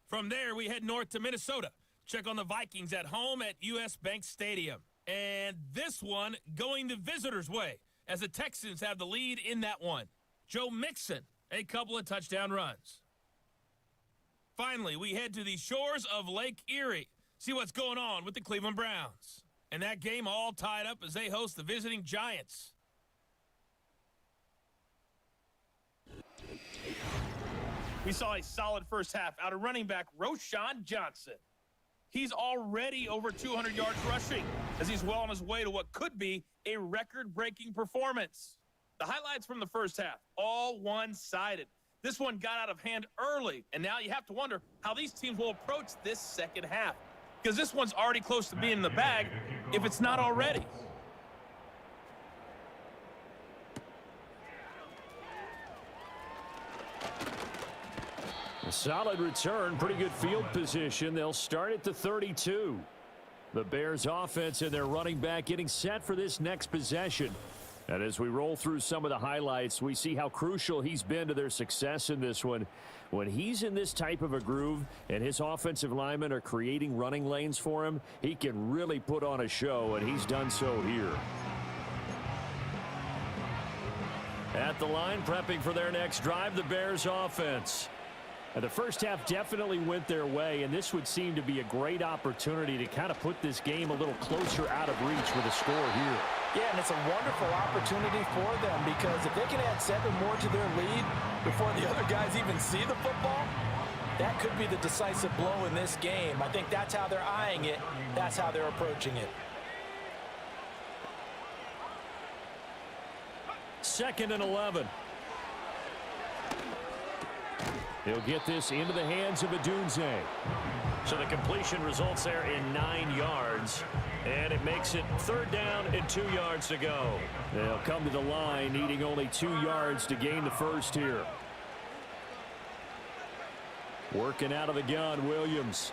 From there, we head north to Minnesota. Check on the Vikings at home at US Bank Stadium. And this one going the visitors' way, as the Texans have the lead in that one. Joe Mixon, a couple of touchdown runs. Finally, we head to the shores of Lake Erie. See what's going on with the Cleveland Browns. And that game all tied up as they host the visiting Giants. We saw a solid first half out of running back Roschon Johnson. He's already over 200 yards rushing as he's well on his way to what could be a record-breaking performance. The highlights from the first half, all one-sided. This one got out of hand early, and now you have to wonder how these teams will approach this second half, because this one's already close to being in the bag if it's not already. A solid return, pretty good field position. They'll start at the 32. The Bears offense and their running back getting set for this next possession. And as we roll through some of the highlights, we see how crucial he's been to their success in this one. When he's in this type of a groove and his offensive linemen are creating running lanes for him, he can really put on a show, and he's done so here. At the line, prepping for their next drive, the Bears offense. The first half definitely went their way, and this would seem to be a great opportunity to kind of put this game a little closer out of reach with a score here. Yeah, and it's a wonderful opportunity for them, because if they can add 7 more to their lead before the other guys even see the football, that could be the decisive blow in this game. I think that's how they're eyeing it. That's how they're approaching it. 2nd and 11. He'll get this into the hands of Adunze. So the completion results there in 9 yards, and it makes it 3rd down and 2 yards to go. They'll come to the line, needing only 2 yards to gain the first here. Working out of the gun, Williams.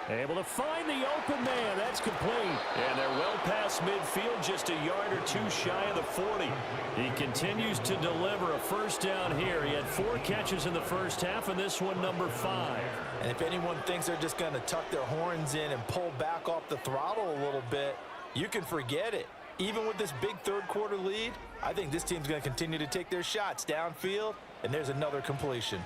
Able to find the open man. That's complete. And they're well past midfield, just a yard or 2 shy of the 40. He continues to deliver a first down here. He had 4 catches in the first half, and this one number 5. And if anyone thinks they're just going to tuck their horns in and pull back off the throttle a little bit, you can forget it. Even with this big third-quarter lead, I think this team's going to continue to take their shots downfield, and there's another completion.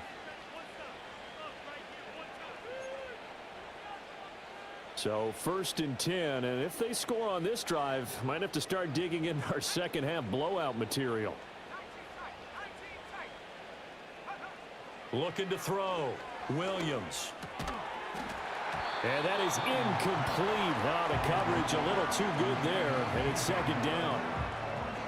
So 1st and 10, and if they score on this drive, might have to start digging in our second-half blowout material. Looking to throw. Williams. And that is incomplete. Wow, the coverage a little too good there, and it's 2nd down.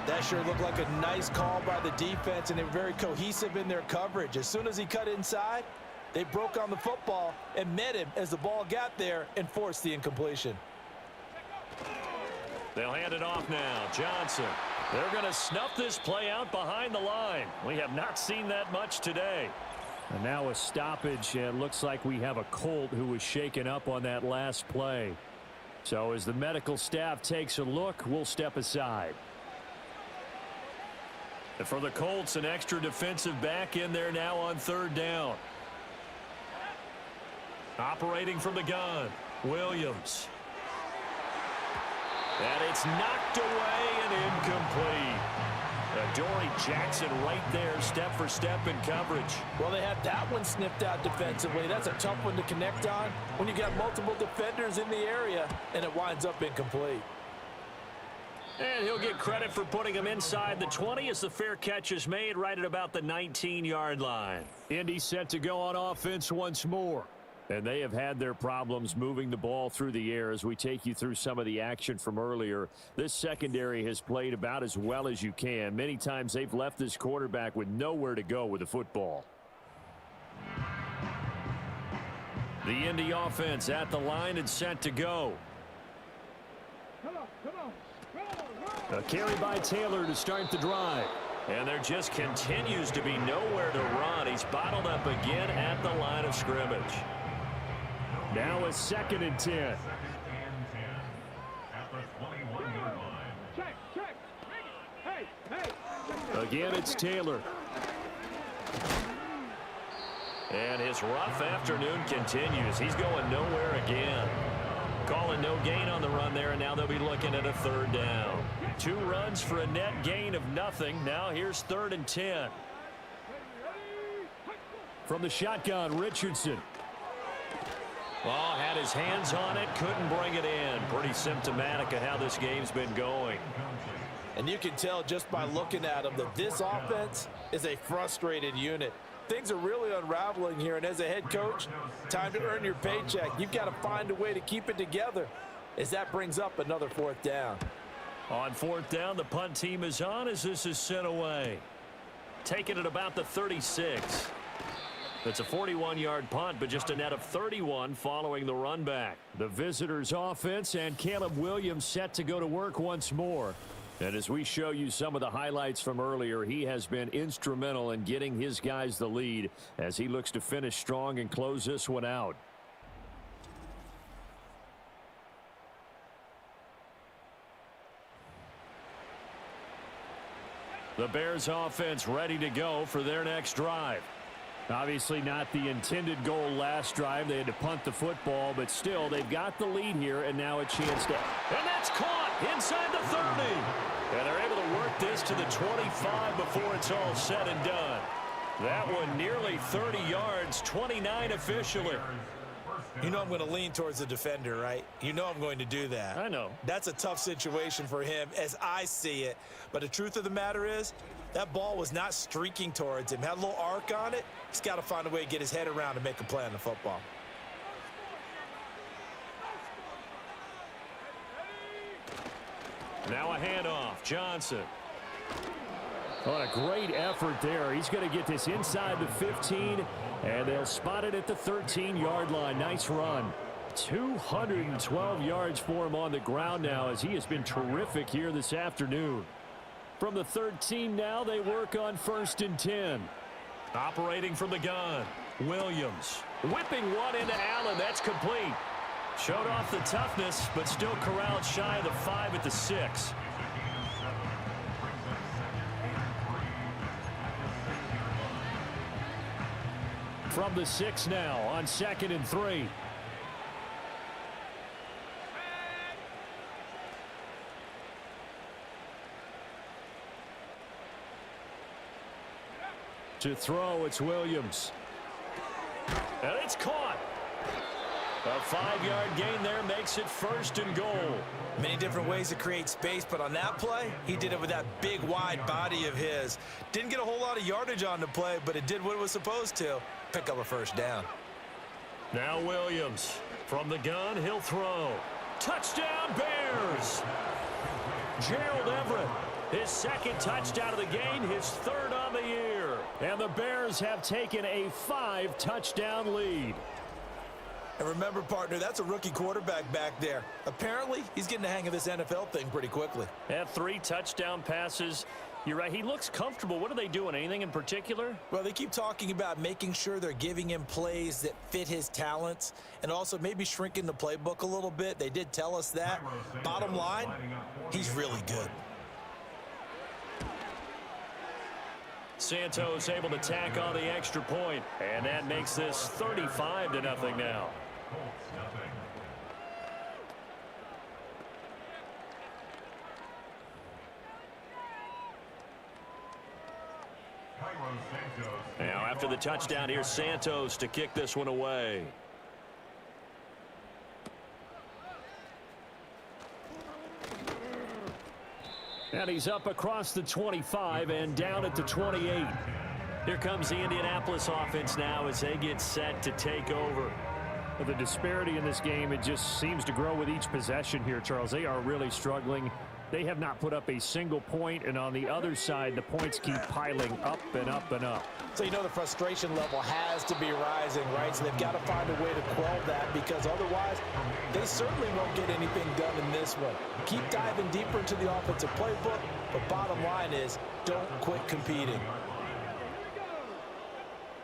That sure looked like a nice call by the defense, and they were very cohesive in their coverage. As soon as he cut inside, they broke on the football and met him as the ball got there and forced the incompletion. They'll hand it off now. Johnson. They're going to snuff this play out behind the line. We have not seen that much today. And now a stoppage. It looks like we have a Colt who was shaken up on that last play. So as the medical staff takes a look, we'll step aside. And for the Colts, an extra defensive back in there now on 3rd down. Operating from the gun, Williams. And it's knocked away and incomplete. Dory Jackson right there, step for step in coverage. Well, they had that one sniffed out defensively. That's a tough one to connect on when you got multiple defenders in the area, and it winds up incomplete. And he'll get credit for putting him inside the 20 as the fair catch is made right at about the 19-yard line. Indy set to go on offense once more. And they have had their problems moving the ball through the air as we take you through some of the action from earlier. This secondary has played about as well as you can. Many times they've left this quarterback with nowhere to go with the football. The Indy offense at the line and set to go. A carry by Taylor to start the drive. And there just continues to be nowhere to run. He's bottled up again at the line of scrimmage. Now a 2nd and 10. At the 21-yard line. Check. Hey. Again, it's Taylor. And his rough afternoon continues. He's going nowhere again. Calling no gain on the run there, and now they'll be looking at a 3rd down. 2 runs for a net gain of nothing. Now here's 3rd and 10. From the shotgun, Richardson. Oh, had his hands on it, couldn't bring it in. Pretty symptomatic of how this game's been going. And you can tell just by looking at them that this offense is a frustrated unit. Things are really unraveling here, and as a head coach, time to earn your paycheck. You've got to find a way to keep it together as that brings up another 4th down. On 4th down, the punt team is on as this is sent away. Taking it about the 36. It's a 41-yard punt, but just a net of 31 following the run back. The visitors' offense and Caleb Williams set to go to work once more. And as we show you some of the highlights from earlier, he has been instrumental in getting his guys the lead as he looks to finish strong and close this one out. The Bears offense ready to go for their next drive. Obviously not the intended goal last drive. They had to punt the football, but still they've got the lead here and now a chance to. And that's caught inside the 30. And they're able to work this to the 25 before it's all said and done. That one nearly 30 yards, 29 officially. You know I'm going to lean towards the defender, right? You know I'm going to do that. I know. That's a tough situation for him as I see it. But the truth of the matter is, that ball was not streaking towards him. Had a little arc on it. He's got to find a way to get his head around and make a play on the football. Now a handoff. Johnson. What a great effort there. He's going to get this inside the 15, and they'll spot it at the 13-yard line. Nice run. 212 yards for him on the ground now as he has been terrific here this afternoon. From the 13 now, they work on 1st and 10. Operating from the gun. Williams. Whipping one into Allen. That's complete. Showed off the toughness, but still corralled shy of the 5 at the 6. From the 6 now on 2nd and 3. To throw, it's Williams. And it's caught. A 5-yard gain there makes it 1st and goal. Many different ways to create space, but on that play, he did it with that big, wide body of his. Didn't get a whole lot of yardage on the play, but it did what it was supposed to. Pick up a 1st down. Now Williams. From the gun, he'll throw. Touchdown, Bears! Gerald Everett, his 2nd touchdown of the game, his 3rd on the year. And the Bears have taken a 5-touchdown lead. And remember, partner, that's a rookie quarterback back there. Apparently, he's getting the hang of this NFL thing pretty quickly. Had 3 touchdown passes. You're right, he looks comfortable. What are they doing? Anything in particular? Well, they keep talking about making sure they're giving him plays that fit his talents and also maybe shrinking the playbook a little bit. They did tell us that. Bottom line, he's really good. Santos able to tack on the extra point, and that makes this 35-0 now. Now after the touchdown, here's Santos to kick this one away. And he's up across the 25 and down at the 28. Here comes the Indianapolis offense now as they get set to take over. The disparity in this game, it just seems to grow with each possession here, Charles. They are really struggling. They have not put up a single point, and on the other side, the points keep piling up and up and up. So you know the frustration level has to be rising, right? So they've got to find a way to quell that, because otherwise they certainly won't get anything done in this one. Keep diving deeper into the offensive playbook, but bottom line is don't quit competing.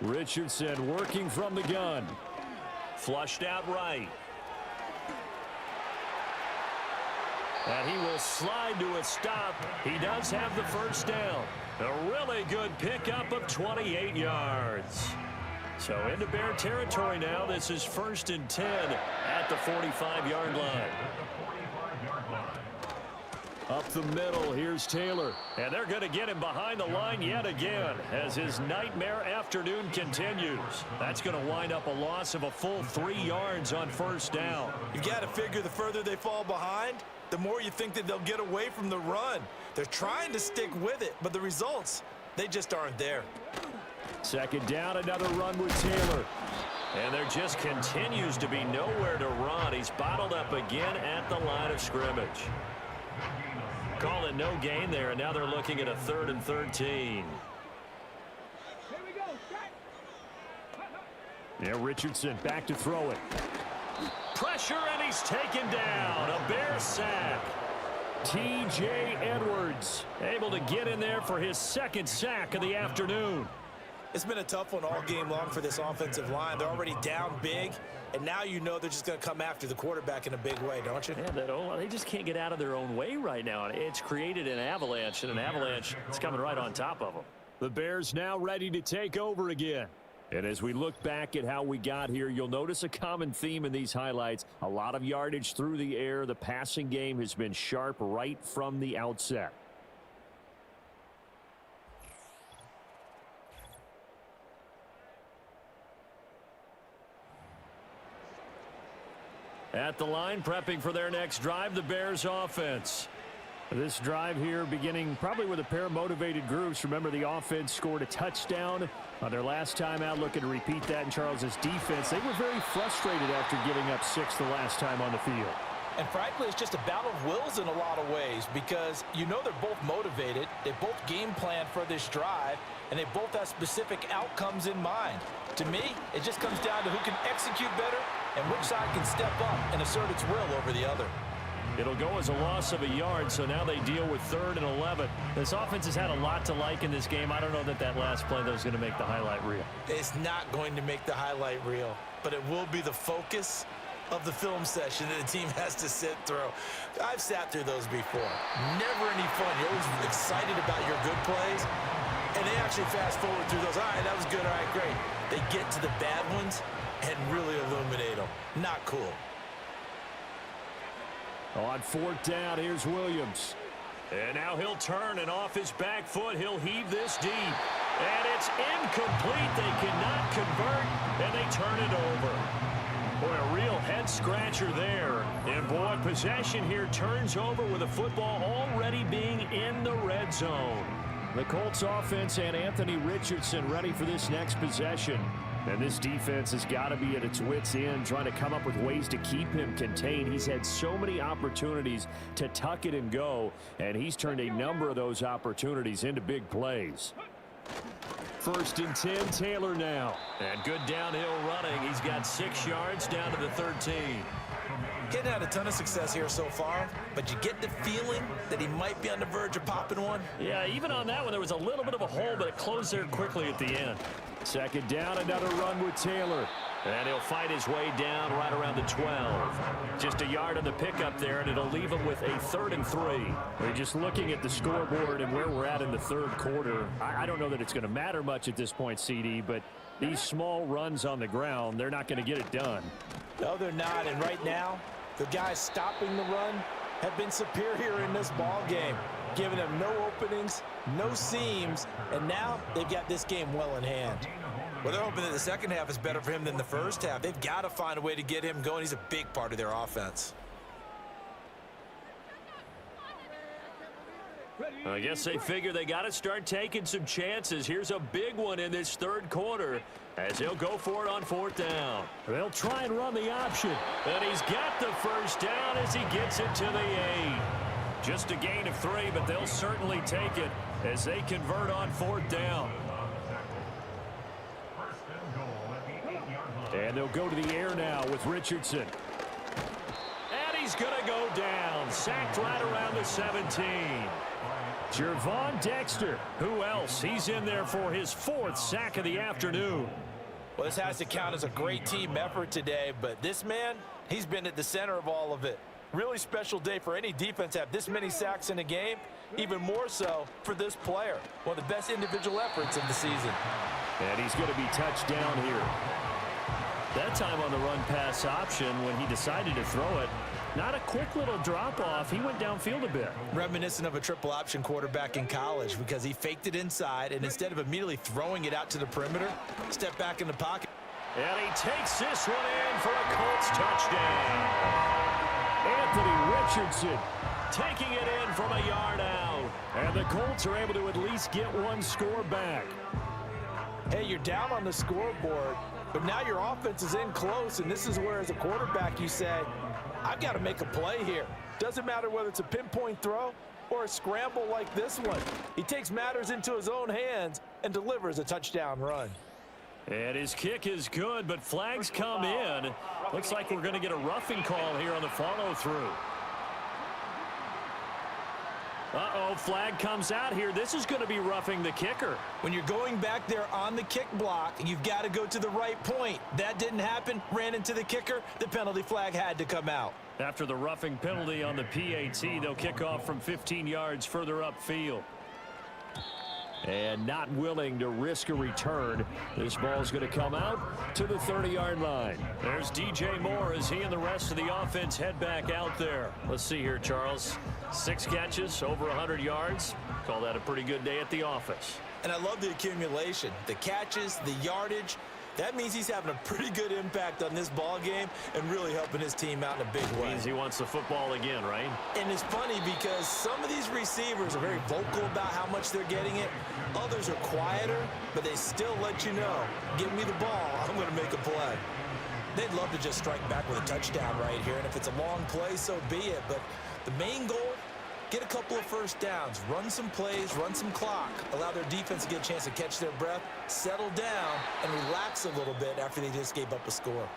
Richardson working from the gun. Flushed out right. And he will slide to a stop. He does have the 1st down. A really good pickup of 28 yards. So into Bear territory now. This is 1st and 10 at the 45-yard line. Up the middle, here's Taylor. And they're going to get him behind the line yet again as his nightmare afternoon continues. That's going to wind up a loss of a full 3 yards on 1st down. You've got to figure the further they fall behind, the more you think that they'll get away from the run. They're trying to stick with it, but the results, they just aren't there. 2nd down, another run with Taylor. And there just continues to be nowhere to run. He's bottled up again at the line of scrimmage. Call it no gain there, and now they're looking at a 3rd and 13. Yeah, Richardson back to throw it. Pressure, and he's taken down. A Bear sack. T.J. Edwards able to get in there for his 2nd sack of the afternoon. It's been a tough one all game long for this offensive line. They're already down big, and now you know they're just going to come after the quarterback in a big way, don't you? Yeah, they just can't get out of their own way right now. It's created an avalanche, and an avalanche is coming right on top of them. The Bears now ready to take over again. And as we look back at how we got here, you'll notice a common theme in these highlights. A lot of yardage through the air. The passing game has been sharp right from the outset. At the line, prepping for their next drive, the Bears offense. This drive here beginning probably with a pair of motivated groups. Remember, the offense scored a touchdown on their last time out. Looking to repeat that in Charles's defense. They were very frustrated after giving up 6 the last time on the field. And frankly, it's just a battle of wills in a lot of ways, because you know they're both motivated. They both game plan for this drive, and they both have specific outcomes in mind. To me, it just comes down to who can execute better and which side can step up and assert its will over the other. It'll go as a loss of a yard, so now they deal with 3rd and 11. This offense has had a lot to like in this game. I don't know that last play, though, is going to make the highlight reel. It's not going to make the highlight reel, but it will be the focus of the film session that the team has to sit through. I've sat through those before. Never any fun. You're always excited about your good plays, and they actually fast forward through those. All right, that was good. All right, great. They get to the bad ones and really illuminate them. Not cool. On 4th down, here's Williams. And now he'll turn, and off his back foot, he'll heave this deep. And it's incomplete. They cannot convert, and they turn it over. Boy, a real head-scratcher there. And, boy, possession here turns over with the football already being in the red zone. The Colts offense and Anthony Richardson ready for this next possession. And this defense has got to be at its wits' end, trying to come up with ways to keep him contained. He's had so many opportunities to tuck it and go, and he's turned a number of those opportunities into big plays. 1st and 10, Taylor now. And good downhill running. He's got 6 yards down to the 13. Getting had a ton of success here so far, but you get the feeling that he might be on the verge of popping one. Yeah, even on that one, there was a little bit of a hole, but it closed there quickly at the end. 2nd down, another run with Taylor. And he'll fight his way down right around the 12. Just a yard on the pickup there, and it'll leave him with a 3rd and 3. We're just looking at the scoreboard and where we're at in the 3rd quarter. I don't know that it's going to matter much at this point, CD, but these small runs on the ground, they're not going to get it done. No, they're not, and right now, the guys stopping the run have been superior in this ball game, giving them no openings, no seams, and now they've got this game well in hand. Well, they're hoping that the second half is better for him than the first half. They've got to find a way to get him going. He's a big part of their offense. I guess they figure they got to start taking some chances. Here's a big one in this 3rd quarter as he'll go for it on 4th down. They'll try and run the option. And he's got the 1st down as he gets it to the 8. Just a gain of 3, but they'll certainly take it as they convert on 4th down. And they'll go to the air now with Richardson. And he's going to go down. Sacked right around the 17. Gervon Dexter. Who else? He's in there for his 4th sack of the afternoon. Well, this has to count as a great team effort today, but this man, he's been at the center of all of it. Really special day for any defense to have this many sacks in a game, even more so for this player. One of the best individual efforts of the season. And he's going to be touched down here. That time on the run-pass option when he decided to throw it, not a quick little drop-off. He went downfield a bit. Reminiscent of a triple option quarterback in college because he faked it inside, and instead of immediately throwing it out to the perimeter, stepped back in the pocket. And he takes this one in for a Colts touchdown. Anthony Richardson taking it in from a yard out. And the Colts are able to at least get one score back. Hey, you're down on the scoreboard, but now your offense is in close, and this is where, as a quarterback, you say, I've got to make a play here. Doesn't matter whether it's a pinpoint throw or a scramble like this one. He takes matters into his own hands and delivers a touchdown run. And his kick is good, but flags come in. Looks like we're going to get a roughing call here on the follow-through. Uh-oh, flag comes out here. This is going to be roughing the kicker. When you're going back there on the kick block, you've got to go to the right point. That didn't happen. Ran into the kicker. The penalty flag had to come out. After the roughing penalty on the PAT, they'll kick off from 15 yards further upfield. And not willing to risk a return. This ball's going to come out to the 30-yard line. There's DJ Moore as he and the rest of the offense head back out there. Let's see here, Charles. 6 catches, over 100 yards. Call that a pretty good day at the office. And I love the accumulation, the catches, the yardage. That means he's having a pretty good impact on this ball game and really helping his team out in a big way. Means he wants the football again, right? And it's funny because some of these receivers are very vocal about how much they're getting it. Others are quieter, but they still let you know, give me the ball, I'm going to make a play. They'd love to just strike back with a touchdown right here, and if it's a long play, so be it. But the main goal, get a couple of first downs, run some plays, run some clock, allow their defense to get a chance to catch their breath, settle down, and relax a little bit after they just gave up a score.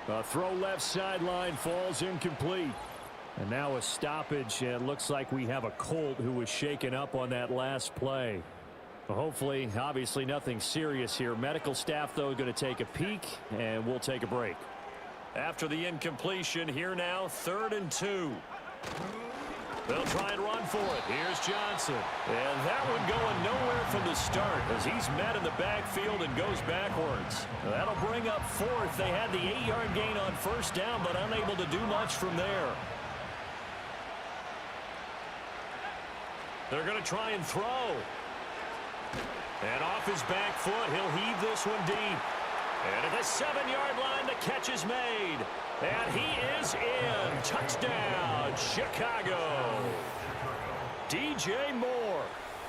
A throw left sideline falls incomplete. And now a stoppage, and it looks like we have a Colt who was shaken up on that last play. Well, hopefully, obviously nothing serious here. Medical staff, though, going to take a peek, and we'll take a break. After the incompletion, here now, 3rd and 2. They'll try and run for it. Here's Johnson. And that one going nowhere from the start as he's met in the backfield and goes backwards. That'll bring up 4th. They had the 8-yard gain on 1st down, but unable to do much from there. They're going to try and throw. And off his back foot, he'll heave this one deep. And at the 7-yard line, the catch is made. And he is in. Touchdown, Chicago. DJ Moore,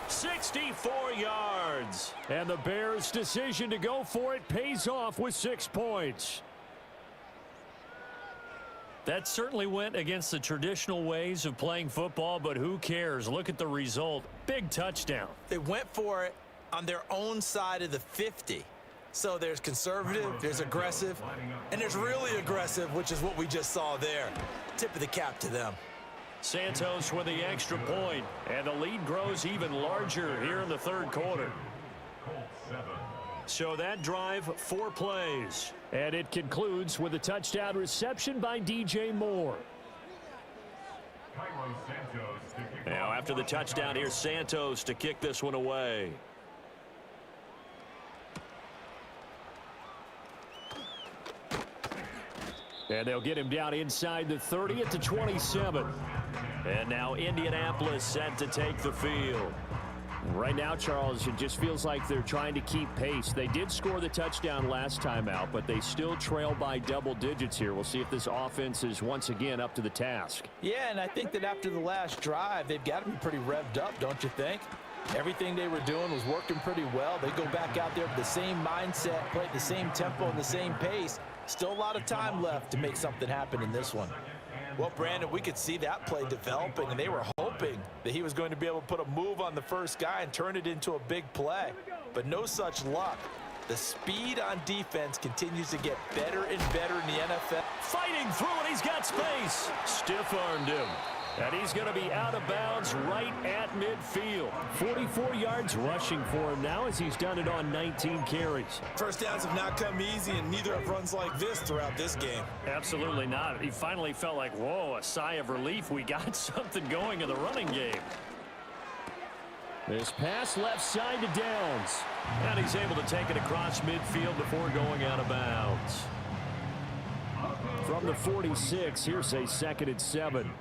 64 yards. And the Bears' decision to go for it pays off with 6 points. That certainly went against the traditional ways of playing football, but who cares? Look at the result. Big touchdown. They went for it on their own side of the 50. So there's conservative, there's aggressive, and there's really aggressive, which is what we just saw there. Tip of the cap to them. Santos with the extra point, and the lead grows even larger here in the third quarter. So that drive, 4 plays. And it concludes with a touchdown reception by DJ Moore. Now after the touchdown, here's Santos to kick this one away. And they'll get him down inside the 30 at the 27. And now Indianapolis set to take the field. Right now, Charles, it just feels like they're trying to keep pace. They did score the touchdown last time out, but they still trail by double digits here. We'll see if this offense is once again up to the task. Yeah, and I think that after the last drive, they've got to be pretty revved up, don't you think? Everything they were doing was working pretty well. They go back out there with the same mindset, play at the same tempo and the same pace. Still a lot of time left to make something happen in this one. Well, Brandon, we could see that play developing, and they were hoping that he was going to be able to put a move on the first guy and turn it into a big play. But no such luck. The speed on defense continues to get better and better in the NFL. Fighting through it, he's got space. Stiff-armed him. And he's going to be out of bounds right at midfield. 44 yards rushing for him now as he's done it on 19 carries. First downs have not come easy, and neither have runs like this throughout this game. Absolutely not. He finally felt like, whoa, a sigh of relief. We got something going in the running game. This pass left side to Downs. And he's able to take it across midfield before going out of bounds. From the 46, here's a 2nd and 7.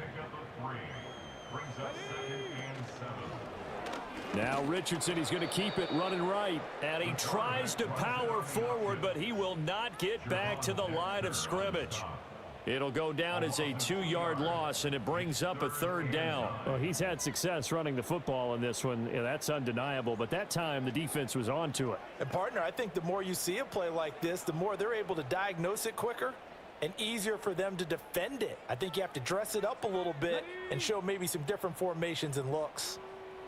Now Richardson, he's going to keep it running right. And he tries to power forward, but he will not get back to the line of scrimmage. It'll go down as a 2-yard loss, and it brings up a 3rd down. Well, he's had success running the football in this one. Yeah, that's undeniable, but that time the defense was on to it. And, partner, I think the more you see a play like this, the more they're able to diagnose it quicker and easier for them to defend it. I think you have to dress it up a little bit and show maybe some different formations and looks.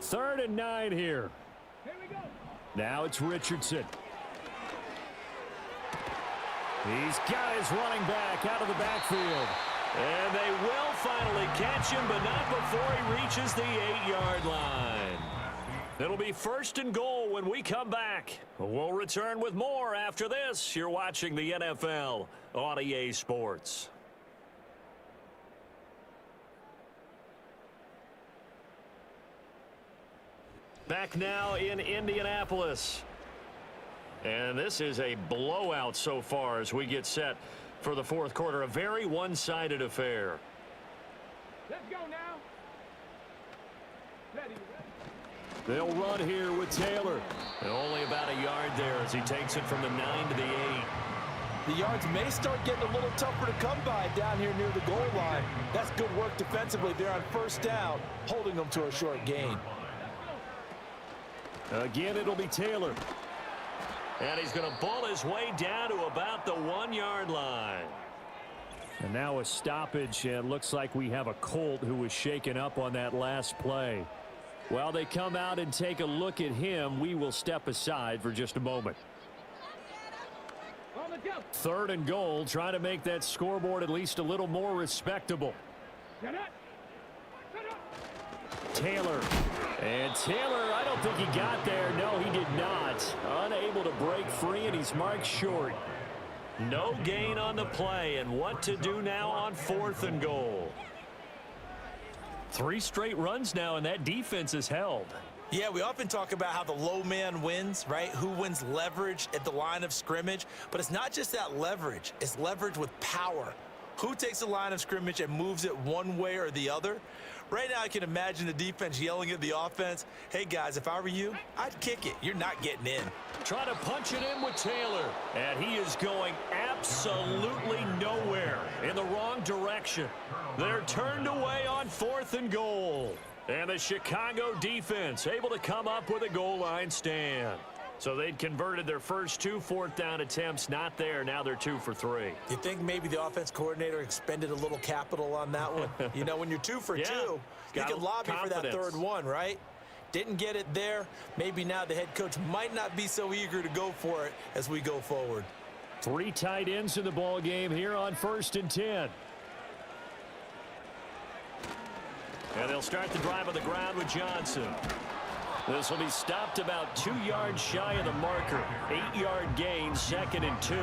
3rd and 9 here. Now it's Richardson. He's got his running back out of the backfield. And they will finally catch him, but not before he reaches the 8-yard line. It'll be 1st and goal when we come back. We'll return with more after this. You're watching the NFL on EA Sports. Back now in Indianapolis. And this is a blowout so far as we get set for the 4th quarter. A very one-sided affair. Let's go now. Ready. They'll run here with Taylor. And only about a yard there as he takes it from the 9 to the 8. The yards may start getting a little tougher to come by down here near the goal line. That's good work defensively there on 1st down, holding them to a short gain. Again, it'll be Taylor. And he's going to bull his way down to about the 1-yard line. And now a stoppage, and looks like we have a Colt who was shaken up on that last play. While they come out and take a look at him, we will step aside for just a moment. 3rd and goal, trying to make that scoreboard at least a little more respectable. Taylor. And Taylor, I don't think he got there. No, he did not. Unable to break free, and he's marked short. No gain on the play, and what to do now on 4th and goal. 3 straight runs now, and that defense is held. Yeah, we often talk about how the low man wins, right? Who wins leverage at the line of scrimmage. But it's not just that leverage. It's leverage with power. Who takes the line of scrimmage and moves it one way or the other? Right now I can imagine the defense yelling at the offense, hey guys, if I were you, I'd kick it. You're not getting in. Trying to punch it in with Taylor. And he is going absolutely nowhere, in the wrong direction. They're turned away on 4th and goal. And the Chicago defense able to come up with a goal line stand. So they'd converted their first 2 4th-down attempts. Not there. Now they're 2 for 3. You think maybe the offense coordinator expended a little capital on that one? You know, when you're 2 for 2, you can lobby for that 3rd one, right? Didn't get it there. Maybe now the head coach might not be so eager to go for it as we go forward. 3 tight ends in the ball game here on 1st and 10. And they'll start the drive on the ground with Johnson. This will be stopped about 2 yards shy of the marker. 8-yard gain, 2nd and 2.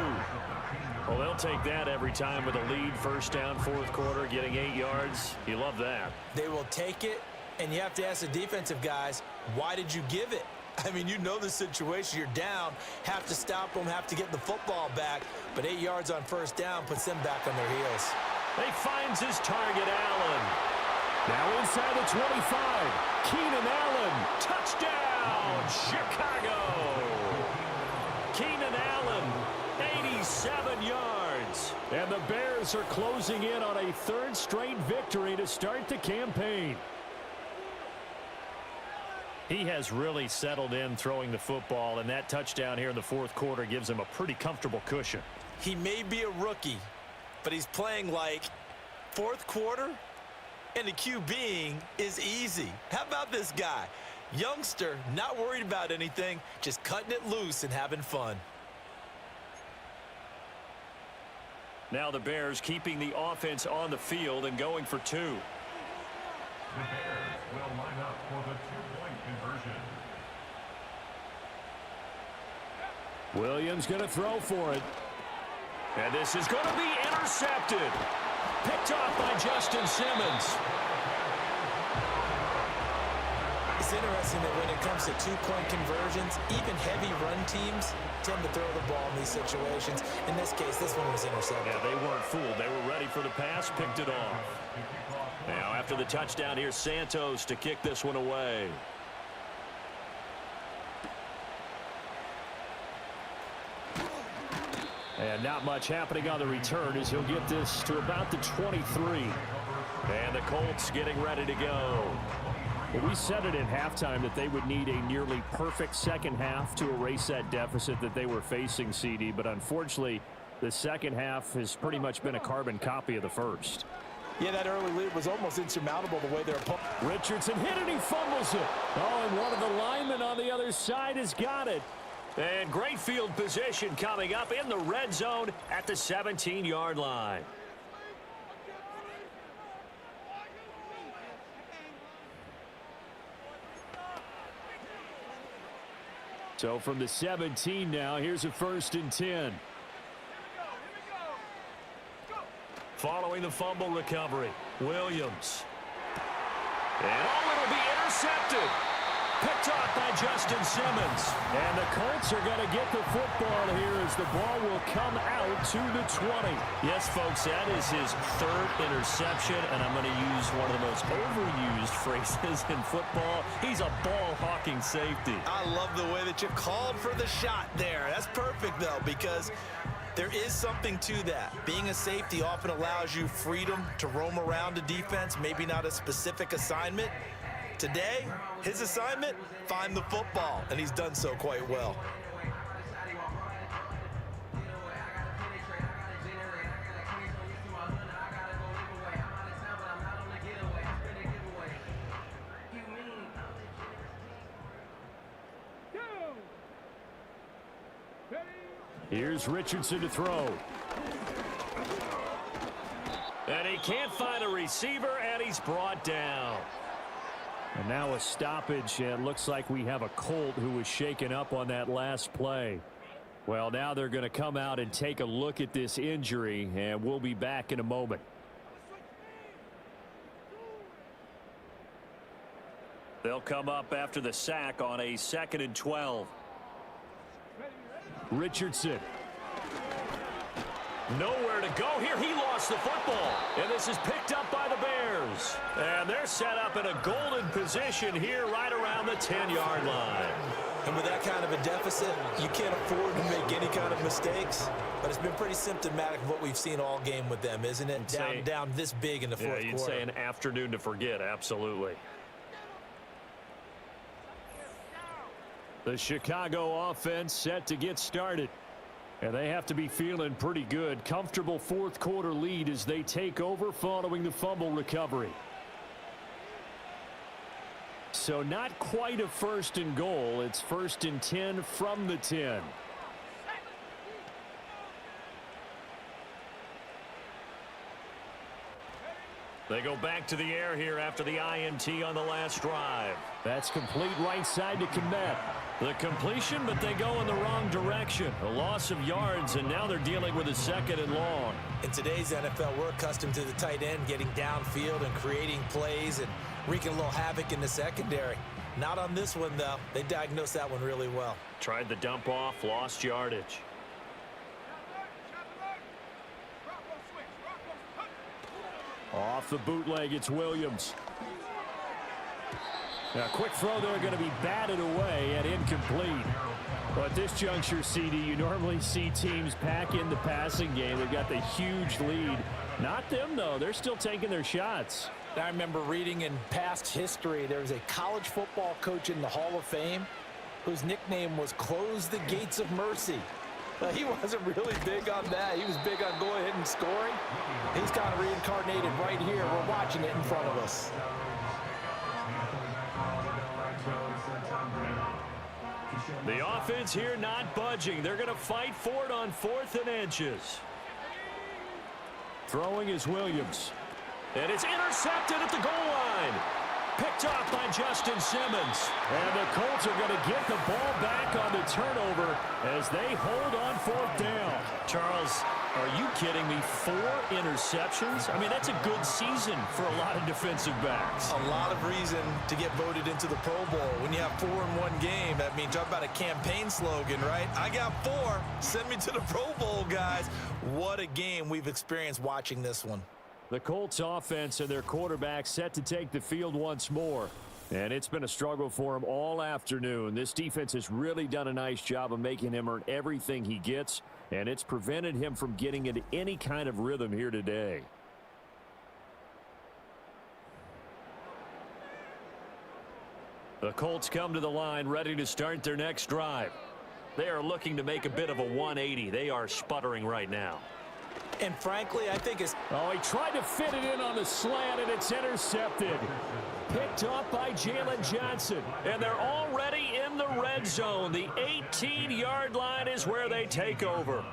Well, they'll take that every time with a lead. 1st down, 4th quarter, getting 8 yards. You love that. They will take it, and you have to ask the defensive guys, why did you give it? I mean, you know the situation. You're down, have to stop them, have to get the football back. But 8 yards on 1st down puts them back on their heels. He finds his target, Allen. Now inside the 25. Keenan Allen. Touchdown, Chicago. Keenan Allen, 87 yards. And the Bears are closing in on a 3rd straight victory to start the campaign. He has really settled in throwing the football, and that touchdown here in the 4th quarter gives him a pretty comfortable cushion. He may be a rookie, but he's playing like 4th quarter, and the QBing is easy. How about this guy? Youngster, not worried about anything, just cutting it loose and having fun. Now the Bears keeping the offense on the field and going for 2. The Bears will line up for the 2-point conversion. Williams going to throw for it. And this is going to be intercepted. Picked off by Justin Simmons. It's interesting that when it comes to 2-point conversions, even heavy run teams tend to throw the ball in these situations. In this case, this one was intercepted. Yeah, they weren't fooled. They were ready for the pass, picked it off. Now, after the touchdown, here's Santos to kick this one away. And not much happening on the return as he'll get this to about the 23. And the Colts getting ready to go. Well, we said it at halftime that they would need a nearly perfect second half to erase that deficit that they were facing, CD. But unfortunately, the second half has pretty much been a carbon copy of the first. Yeah, that early lead was almost insurmountable the way they're pulling. Richardson hit it, he fumbles it. Oh, and one of the linemen on the other side has got it. And great field position coming up in the red zone at the 17-yard line. So from the 17 now, here's a 1st and 10. Following the fumble recovery, Williams. And it'll be intercepted. Picked off by Justin Simmons. And the Colts are going to get the football here as the ball will come out to the 20. Yes, folks, that is his 3rd interception, and I'm going to use one of the most overused phrases in football. He's a ball-hawking safety. I love the way that you called for the shot there. That's perfect, though, because there is something to that. Being a safety often allows you freedom to roam around a defense, maybe not a specific assignment. Today, his assignment, find the football, and he's done so quite well. Here's Richardson to throw. And he can't find a receiver, and he's brought down. And now a stoppage, and it looks like we have a Colt who was shaken up on that last play. Well, now they're going to come out and take a look at this injury, and we'll be back in a moment. They'll come up after the sack on a 2nd and 12. Richardson. Nowhere to go here. He lost the football. And this is picked up by the Bears. And they're set up in a golden position here right around the 10-yard line. And with that kind of a deficit, you can't afford to make any kind of mistakes. But it's been pretty symptomatic of what we've seen all game with them, isn't it? Down this big in the fourth quarter. You'd say an afternoon to forget, absolutely. The Chicago offense set to get started. And they have to be feeling pretty good. Comfortable fourth quarter lead as they take over following the fumble recovery. So not quite a first and goal. It's 1st and 10 from the 10. They go back to the air here after the INT on the last drive. That's complete right side to Kmet. The completion, but they go in the wrong direction. A loss of yards, and now they're dealing with a 2nd and long. In today's NFL, we're accustomed to the tight end getting downfield and creating plays and wreaking a little havoc in the secondary. Not on this one, though. They diagnosed that one really well. Tried the dump off, lost yardage. Off the bootleg, it's Williams. Now, quick throw there, going to be batted away and incomplete. Well, at this juncture, CD, you normally see teams pack in the passing game. They've got the huge lead. Not them, though. They're still taking their shots. I remember reading in past history, there was a college football coach in the Hall of Fame whose nickname was Close the Gates of Mercy. He wasn't really big on that. He was big on going ahead and scoring. He's kind of reincarnated right here. We're watching it in front of us. The offense here not budging. They're going to fight for it on 4th and inches. Throwing is Williams. And it's intercepted at the goal line. Picked off by Justin Simmons. And the Colts are going to get the ball back on the turnover as they hold on 4th down. Charles, are you kidding me? 4 interceptions? I mean, that's a good season for a lot of defensive backs. A lot of reason to get voted into the Pro Bowl. When you have 4 in one game, that means talk about a campaign slogan, right? I got 4. Send me to the Pro Bowl, guys. What a game we've experienced watching this one. The Colts offense and their quarterback set to take the field once more. And it's been a struggle for him all afternoon. This defense has really done a nice job of making him earn everything he gets, and it's prevented him from getting into any kind of rhythm here today. The Colts come to the line ready to start their next drive. They are looking to make a bit of a 180. They are sputtering right now. And frankly, I think it's... Oh, he tried to fit it in on the slant, and it's intercepted. Picked up by Jalen Johnson. And they're already in the red zone. The 18-yard line is where they take over.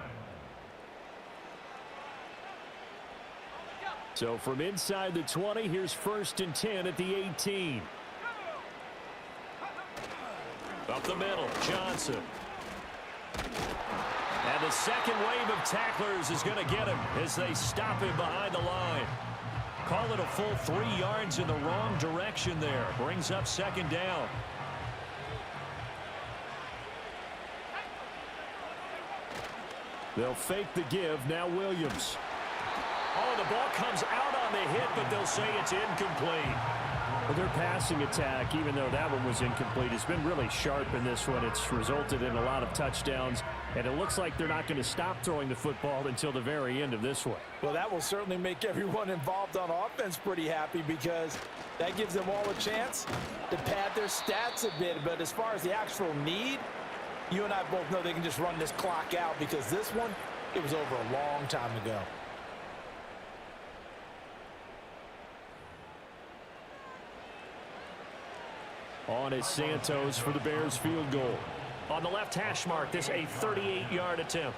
So from inside the 20, here's 1st and 10 at the 18. Up the middle, Johnson. And the second wave of tacklers is going to get him as they stop him behind the line. Call it a full 3 yards in the wrong direction there. Brings up 2nd down. They'll fake the give. Now Williams. Oh, the ball comes out on the hit, but they'll say it's incomplete. Well, their passing attack, even though that one was incomplete, has been really sharp in this one. It's resulted in a lot of touchdowns, and it looks like they're not going to stop throwing the football until the very end of this one. Well, that will certainly make everyone involved on offense pretty happy because that gives them all a chance to pad their stats a bit. But as far as the actual need, you and I both know they can just run this clock out because this one, it was over a long time ago. On is Santos for the Bears field goal. On the left hash mark, this a 38-yard attempt.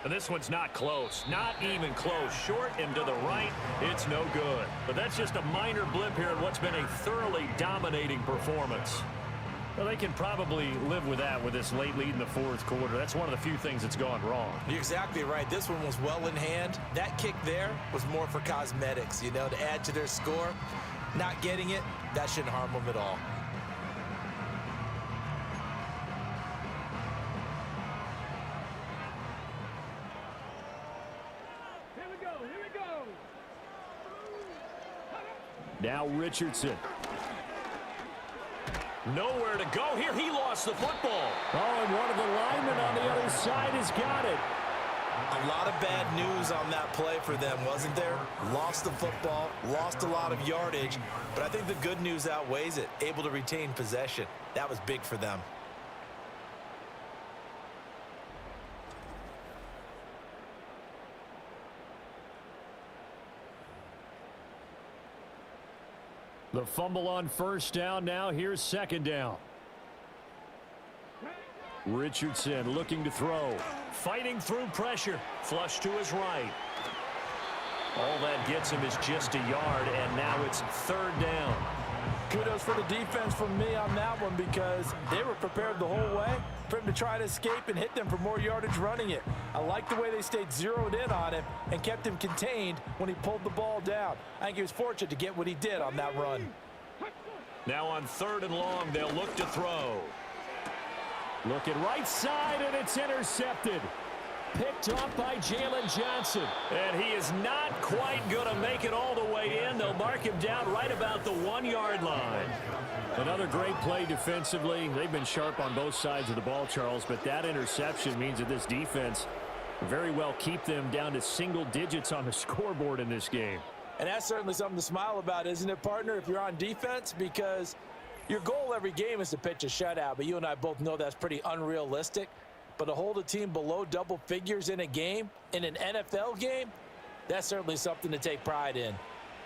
And this one's not close. Not even close. Short and to the right, it's no good. But that's just a minor blip here in what's been a thoroughly dominating performance. Well, they can probably live with that with this late lead in the 4th quarter. That's one of the few things that's gone wrong. You're exactly right. This one was well in hand. That kick there was more for cosmetics, you know, to add to their score. Not getting it, that shouldn't harm them at all. Now Richardson. Nowhere to go here. He lost the football. Oh, and one of the linemen on the other side has got it. A lot of bad news on that play for them, wasn't there? Lost the football, lost a lot of yardage, but I think the good news outweighs it. Able to retain possession. That was big for them. The fumble on first down now. Here's second down. Richardson looking to throw. Fighting through pressure. Flush to his right. All that gets him is just a yard, and now it's third down. Kudos for the defense from me on that one because they were prepared the whole way for him to try to escape and hit them for more yardage running it. I like the way they stayed zeroed in on him and kept him contained when he pulled the ball down. I think he was fortunate to get what he did on that run. Now on third and long, they'll look to throw. Looking right side, and it's intercepted. Picked off by Jalen Johnson. And he is not quite going to make it all the way in. They'll mark him down right about the 1-yard line. Another great play defensively. They've been sharp on both sides of the ball, Charles, but that interception means that this defense very well keep them down to single digits on the scoreboard in this game. And that's certainly something to smile about, isn't it, partner, if you're on defense? Because your goal every game is to pitch a shutout, but you and I both know that's pretty unrealistic. But to hold a team below double figures in a game, in an NFL game, that's certainly something to take pride in.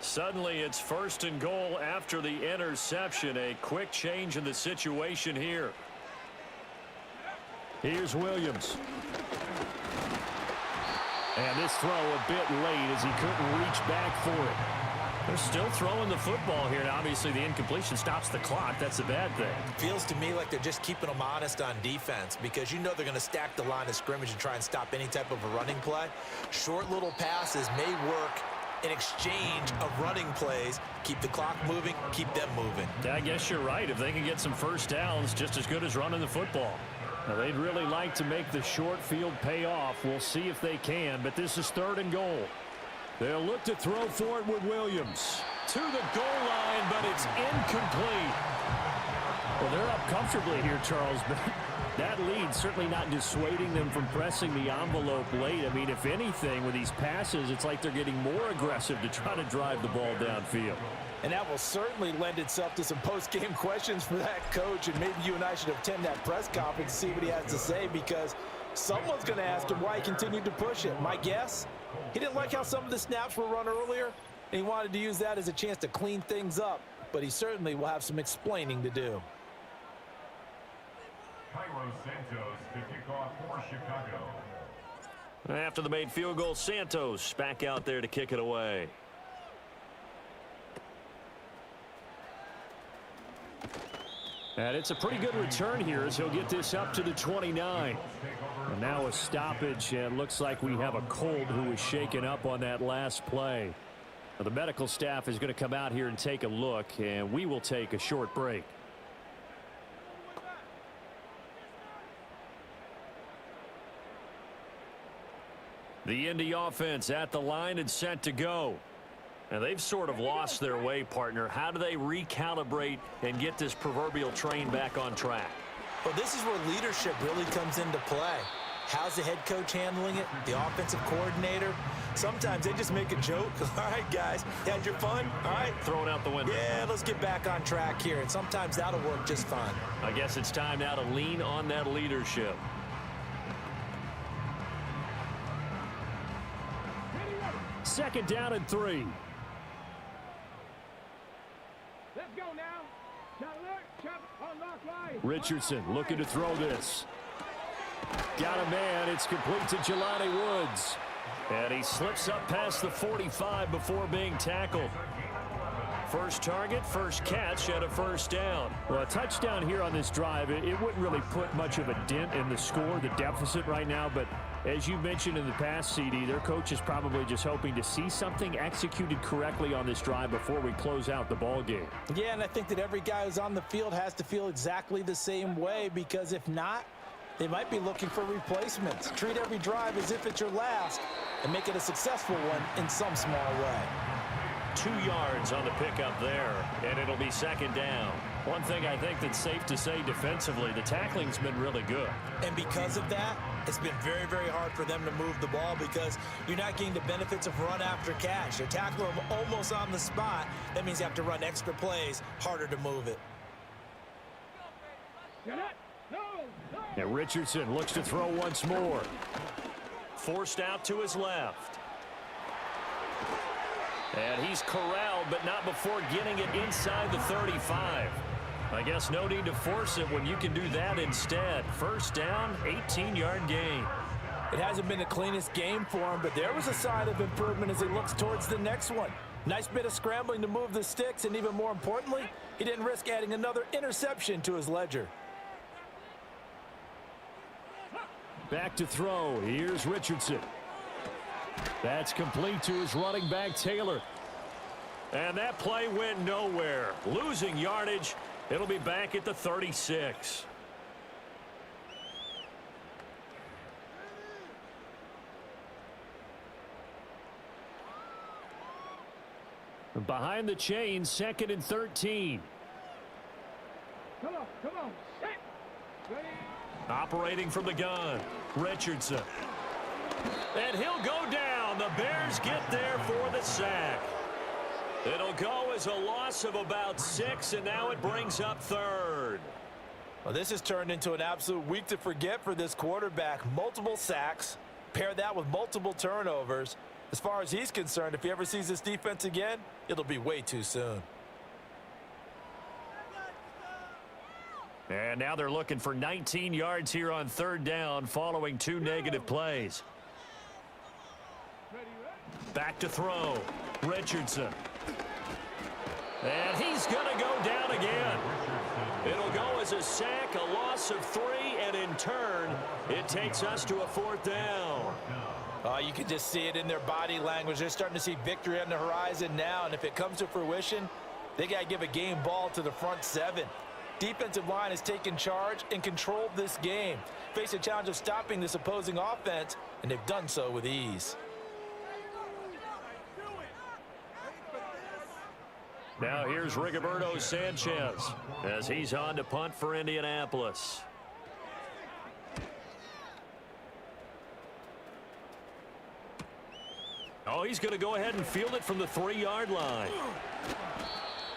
Suddenly it's first and goal after the interception. A quick change in the situation here. Here's Williams. And this throw a bit late as he couldn't reach back for it. They're still throwing the football here. And obviously, the incompletion stops the clock. That's a bad thing. Feels to me like they're just keeping them honest on defense because you know they're going to stack the line of scrimmage and try and stop any type of a running play. Short little passes may work in exchange of running plays. Keep the clock moving, keep them moving. I guess you're right. If they can get some first downs, just as good as running the football. Now, they'd really like to make the short field pay off. We'll see if they can, but this is third and goal. They'll look to throw for it with Williams. To the goal line, but it's incomplete. Well, they're up comfortably here, Charles, but that lead certainly not dissuading them from pressing the envelope late. I mean, if anything, with these passes, it's like they're getting more aggressive to try to drive the ball downfield. And that will certainly lend itself to some post-game questions for that coach, and maybe you and I should attend that press conference and see what he has to say because someone's going to ask him why he continued to push it. My guess? He didn't like how some of the snaps were run earlier, and he wanted to use that as a chance to clean things up. But he certainly will have some explaining to do. Cairo Santos to kick off for Chicago. After the made field goal, Santos back out there to kick it away. And it's a pretty good return here as he'll get this up to the 29. And now a stoppage, and looks like we have a Colt who was shaken up on that last play. Now the medical staff is going to come out here and take a look, and we will take a short break. The Indy offense at the line and set to go. And they've sort of lost their way, partner. How do they recalibrate and get this proverbial train back on track? Well, this is where leadership really comes into play. How's the head coach handling it? The offensive coordinator? Sometimes they just make a joke. All right, guys, you had your fun? All right. Throw it out the window. Yeah, let's get back on track here. And sometimes that'll work just fine. I guess it's time now to lean on that leadership. Second down and 3. Let's go now. Chop, look, chop, unlock line. Richardson looking to throw this. Got a man. It's complete to Jelani Woods. And he slips up past the 45 before being tackled. First target, first catch, and a first down. Well, a touchdown here on this drive, it wouldn't really put much of a dent in the score, the deficit right now. But as you mentioned in the past, CD, their coach is probably just hoping to see something executed correctly on this drive before we close out the ball game. Yeah, and I think that every guy who's on the field has to feel exactly the same way because if not, they might be looking for replacements. Treat every drive as if it's your last and make it a successful one in some small way. 2 yards on the pickup there, and it'll be second down. One thing I think that's safe to say defensively, the tackling's been really good. And because of that, it's been very, very hard for them to move the ball because you're not getting the benefits of run after catch. They tackle them almost on the spot. That means you have to run extra plays, harder to move it. And Richardson looks to throw once more. Forced out to his left. And he's corralled, but not before getting it inside the 35. I guess no need to force it when you can do that instead. First down, 18-yard gain. It hasn't been the cleanest game for him, but there was a sign of improvement as he looks towards the next one. Nice bit of scrambling to move the sticks, and even more importantly, he didn't risk adding another interception to his ledger. Back to throw. Here's Richardson. That's complete to his running back, Taylor. And that play went nowhere. Losing yardage. It'll be back at the 36. Behind the chain, 2nd and 13. Come on, set. Ready? Operating from the gun, Richardson. And he'll go down. The Bears get there for the sack. It'll go as a loss of about 6, and now it brings up 3rd. Well, this has turned into an absolute week to forget for this quarterback. Multiple sacks, pair that with multiple turnovers. As far as he's concerned, if he ever sees this defense again, it'll be way too soon. And now they're looking for 19 yards here on 3rd down following 2 negative plays. Back to throw. Richardson. And he's going to go down again. It'll go as a sack, a loss of 3, and in turn, it takes us to a 4th down. You can just see it in their body language. They're starting to see victory on the horizon now, and if it comes to fruition, they got to give a game ball to the front 7. Defensive line has taken charge and controlled this game. Face a challenge of stopping this opposing offense, and they've done so with ease. Now here's Rigoberto Sanchez as he's on to punt for Indianapolis. Oh, he's going to go ahead and field it from the 3-yard line.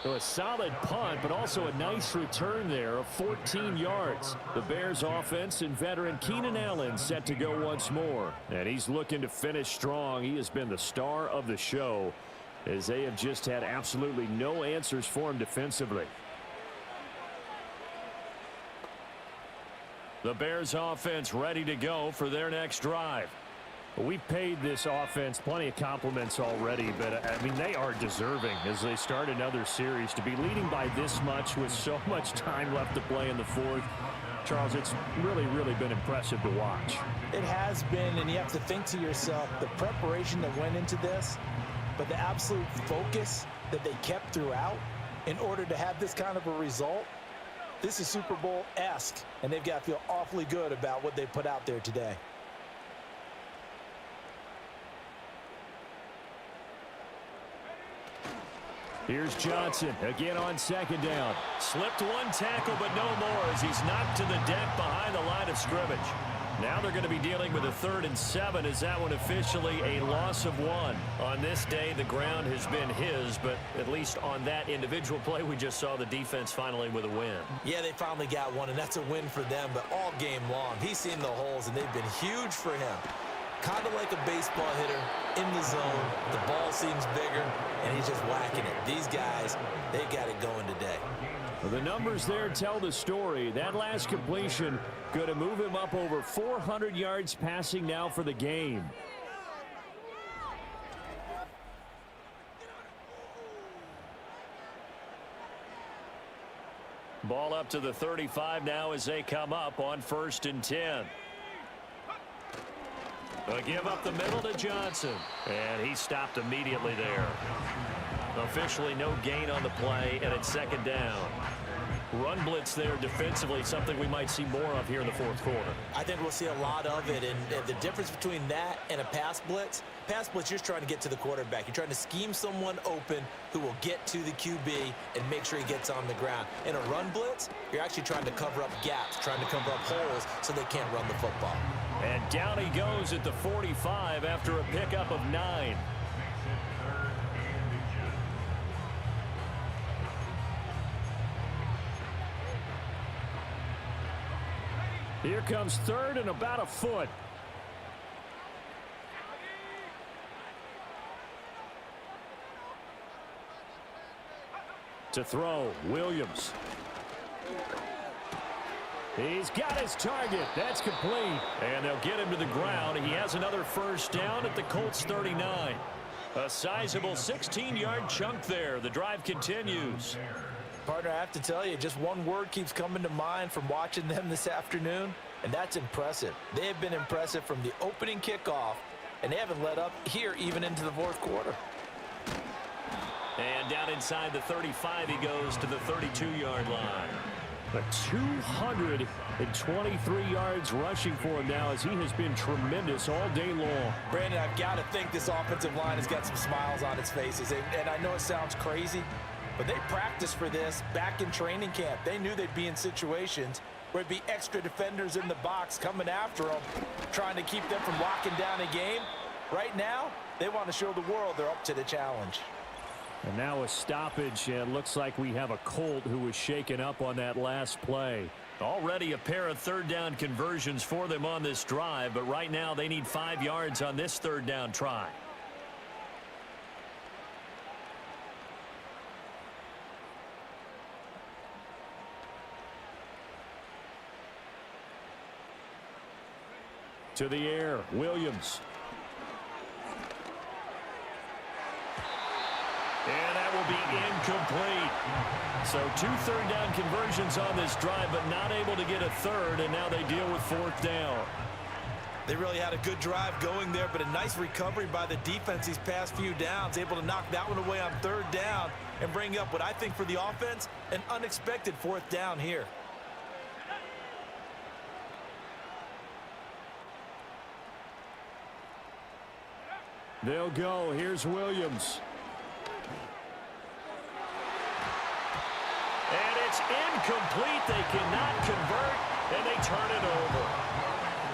So a solid punt, but also a nice return there of 14 yards. The Bears offense and veteran Keenan Allen set to go once more. And he's looking to finish strong. He has been the star of the show as they have just had absolutely no answers for him defensively. The Bears offense ready to go for their next drive. We've paid this offense plenty of compliments already, but, I mean, they are deserving as they start another series. To be leading by this much with so much time left to play in the 4th, Charles, it's really, really been impressive to watch. It has been, and you have to think to yourself, the preparation that went into this, but the absolute focus that they kept throughout in order to have this kind of a result, this is Super Bowl-esque, and they've got to feel awfully good about what they put out there today. Here's Johnson again on 2nd down. Slipped one tackle, but no more as he's knocked to the deck behind the line of scrimmage. Now they're going to be dealing with a 3rd and 7 as that one officially a loss of 1. On this day, the ground has been his, but at least on that individual play, we just saw the defense finally with a win. Yeah, they finally got one, and that's a win for them, but all game long, he's seen the holes, and they've been huge for him. Kind of like a baseball hitter in the zone. The ball seems bigger, and he's just whacking it. These guys, they got it going today. Well, the numbers there tell the story. That last completion going to move him up over 400 yards passing now for the game. Ball up to the 35 now as they come up on 1st and 10. They'll give up the middle to Johnson. And he stopped immediately there. Officially no gain on the play, and it's 2nd down. Run blitz there defensively, something we might see more of here in the fourth quarter. I think we'll see a lot of it, and the difference between that and a pass blitz, you're just trying to get to the quarterback. You're trying to scheme someone open who will get to the QB and make sure he gets on the ground. In a run blitz, you're actually trying to cover up gaps, trying to cover up holes so they can't run the football. And down he goes at the 45 after a pickup of 9. Here comes third and about a foot. To throw, Williams. He's got his target. That's complete. And they'll get him to the ground. He has another first down at the Colts 39. A sizable 16-yard chunk there. The drive continues. Partner, I have to tell you, just one word keeps coming to mind from watching them this afternoon, and that's impressive. They have been impressive from the opening kickoff, and they haven't let up here even into the fourth quarter. And down inside the 35, he goes to the 32-yard line. 223 yards rushing for him now, as he has been tremendous all day long. Brandon, I've got to think this offensive line has got some smiles on its faces, and I know it sounds crazy, but they practiced for this back in training camp. They knew they'd be in situations where it'd be extra defenders in the box coming after them, trying to keep them from locking down a game. Right now, they want to show the world they're up to the challenge. And now a stoppage, and looks like we have a Colt who was shaken up on that last play. Already a pair of third down conversions for them on this drive, but right now they need 5 yards on this third down try. To the air, Williams. And that will be incomplete. So 2 third down conversions on this drive, but not able to get a third, and now they deal with fourth down. They really had a good drive going there, but a nice recovery by the defense these past few downs, able to knock that one away on third down and bring up what I think for the offense, an unexpected fourth down here. They'll go. Here's Williams. And it's incomplete. They cannot convert, and they turn it over.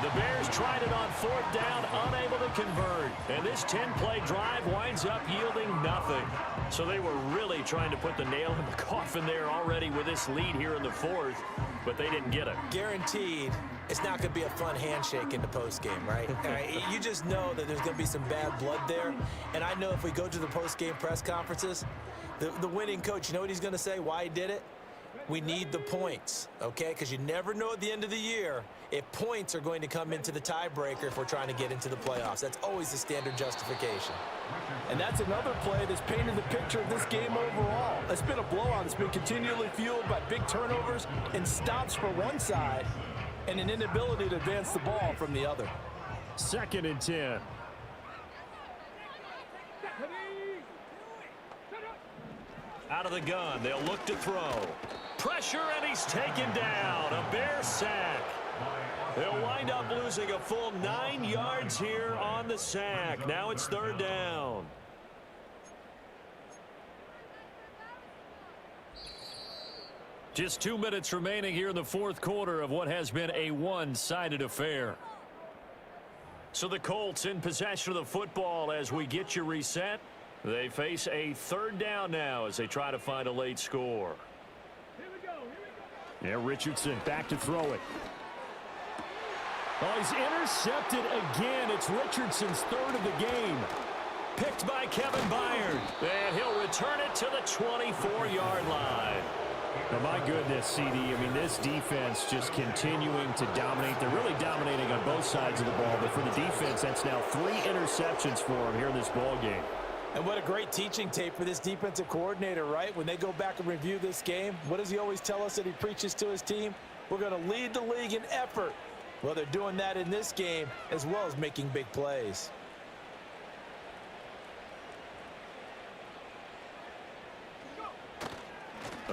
The Bears tried it on fourth down, unable to convert. And this 10-play drive winds up yielding nothing. So they were really trying to put the nail in the coffin there already with this lead here in the fourth, but they didn't get it. Guaranteed, it's not going to be a fun handshake in the postgame, right? You just know that there's going to be some bad blood there. And I know if we go to the postgame press conferences, the winning coach, you know what he's going to say, why he did it? We need the points, okay? Because you never know at the end of the year if points are going to come into the tiebreaker if we're trying to get into the playoffs. That's always the standard justification. And that's another play that's painted the picture of this game overall. It's been a blowout. It's been continually fueled by big turnovers and stops for one side and an inability to advance the ball from the other. 2nd and 10. Out of the gun, they'll look to throw. Pressure, and he's taken down. A Bear sack. They'll wind up losing a full 9 yards here on the sack. Now it's third down. Just 2 minutes remaining here in the fourth quarter of what has been a one-sided affair. So the Colts in possession of the football as we get you reset. They face a third down now as they try to find a late score. Here we go. Yeah, Richardson back to throw it. Oh, he's intercepted again. It's Richardson's third of the game. Picked by Kevin Byard. And he'll return it to the 24-yard line. Oh, my goodness, CD. I mean, this defense just continuing to dominate. They're really dominating on both sides of the ball. But for the defense, that's now 3 interceptions for them here in this ball game. And what a great teaching tape for this defensive coordinator, right? When they go back and review this game, what does he always tell us that he preaches to his team? We're going to lead the league in effort. Well, they're doing that in this game as well as making big plays.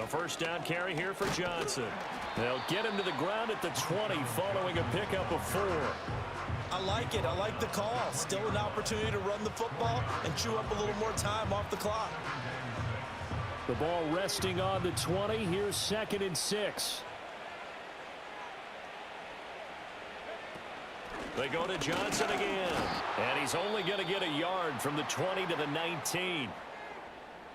A first down carry here for Johnson. They'll get him to the ground at the 20 following a pickup of 4. I like it. I like the call. Still an opportunity to run the football and chew up a little more time off the clock. The ball resting on the 20. Here's 2nd and 6. They go to Johnson again. And he's only going to get a yard from the 20 to the 19.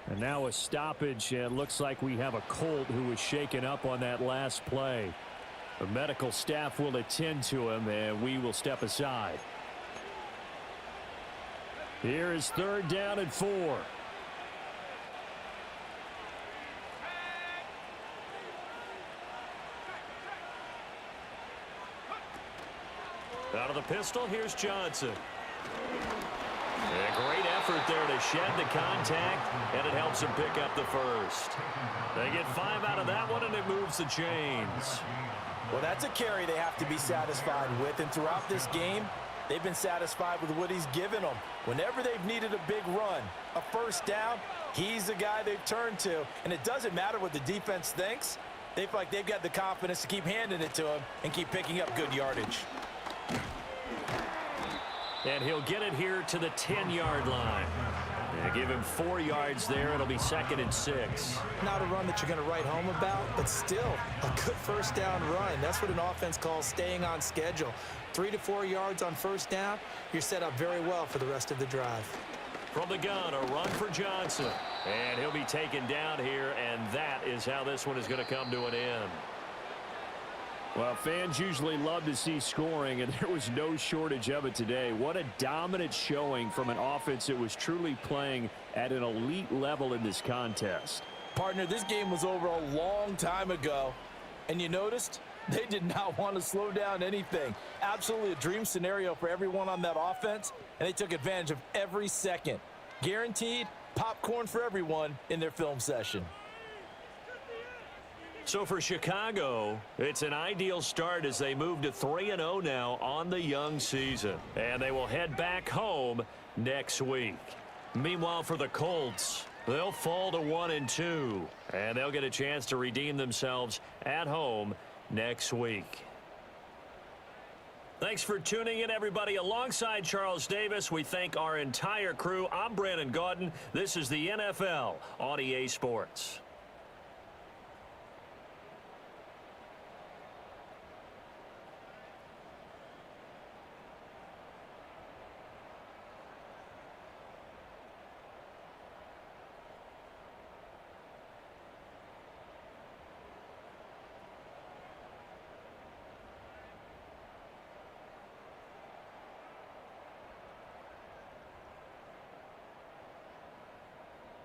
And now a stoppage, and looks like we have a Colt who was shaken up on that last play. The medical staff will attend to him, and we will step aside. Here is 3rd down and 4. Out of the pistol, here's Johnson. A great effort there to shed the contact, and it helps him pick up the first. They get 5 out of that one, and it moves the chains. Well, that's a carry they have to be satisfied with, and throughout this game, they've been satisfied with what he's given them. Whenever they've needed a big run, a first down, he's the guy they've turned to, and it doesn't matter what the defense thinks. They feel like they've got the confidence to keep handing it to him and keep picking up good yardage. And he'll get it here to the 10-yard line. They give him 4 yards there. It'll be 2nd and 6. Not a run that you're going to write home about, but still a good first down run. That's what an offense calls staying on schedule. 3 to 4 yards on first down, you're set up very well for the rest of the drive. From the gun, a run for Johnson. And he'll be taken down here, and that is how this one is going to come to an end. Well, fans usually love to see scoring, and there was no shortage of it today. What a dominant showing from an offense that was truly playing at an elite level in this contest. Partner, this game was over a long time ago, and you noticed they did not want to slow down anything. Absolutely a dream scenario for everyone on that offense, and they took advantage of every second. Guaranteed popcorn for everyone in their film session. So for Chicago, it's an ideal start as they move to 3-0 now on the young season. And they will head back home next week. Meanwhile, for the Colts, they'll fall to 1-2. And they'll get a chance to redeem themselves at home next week. Thanks for tuning in, everybody. Alongside Charles Davis, we thank our entire crew. I'm Brandon Gaudin. This is the NFL on EA Sports.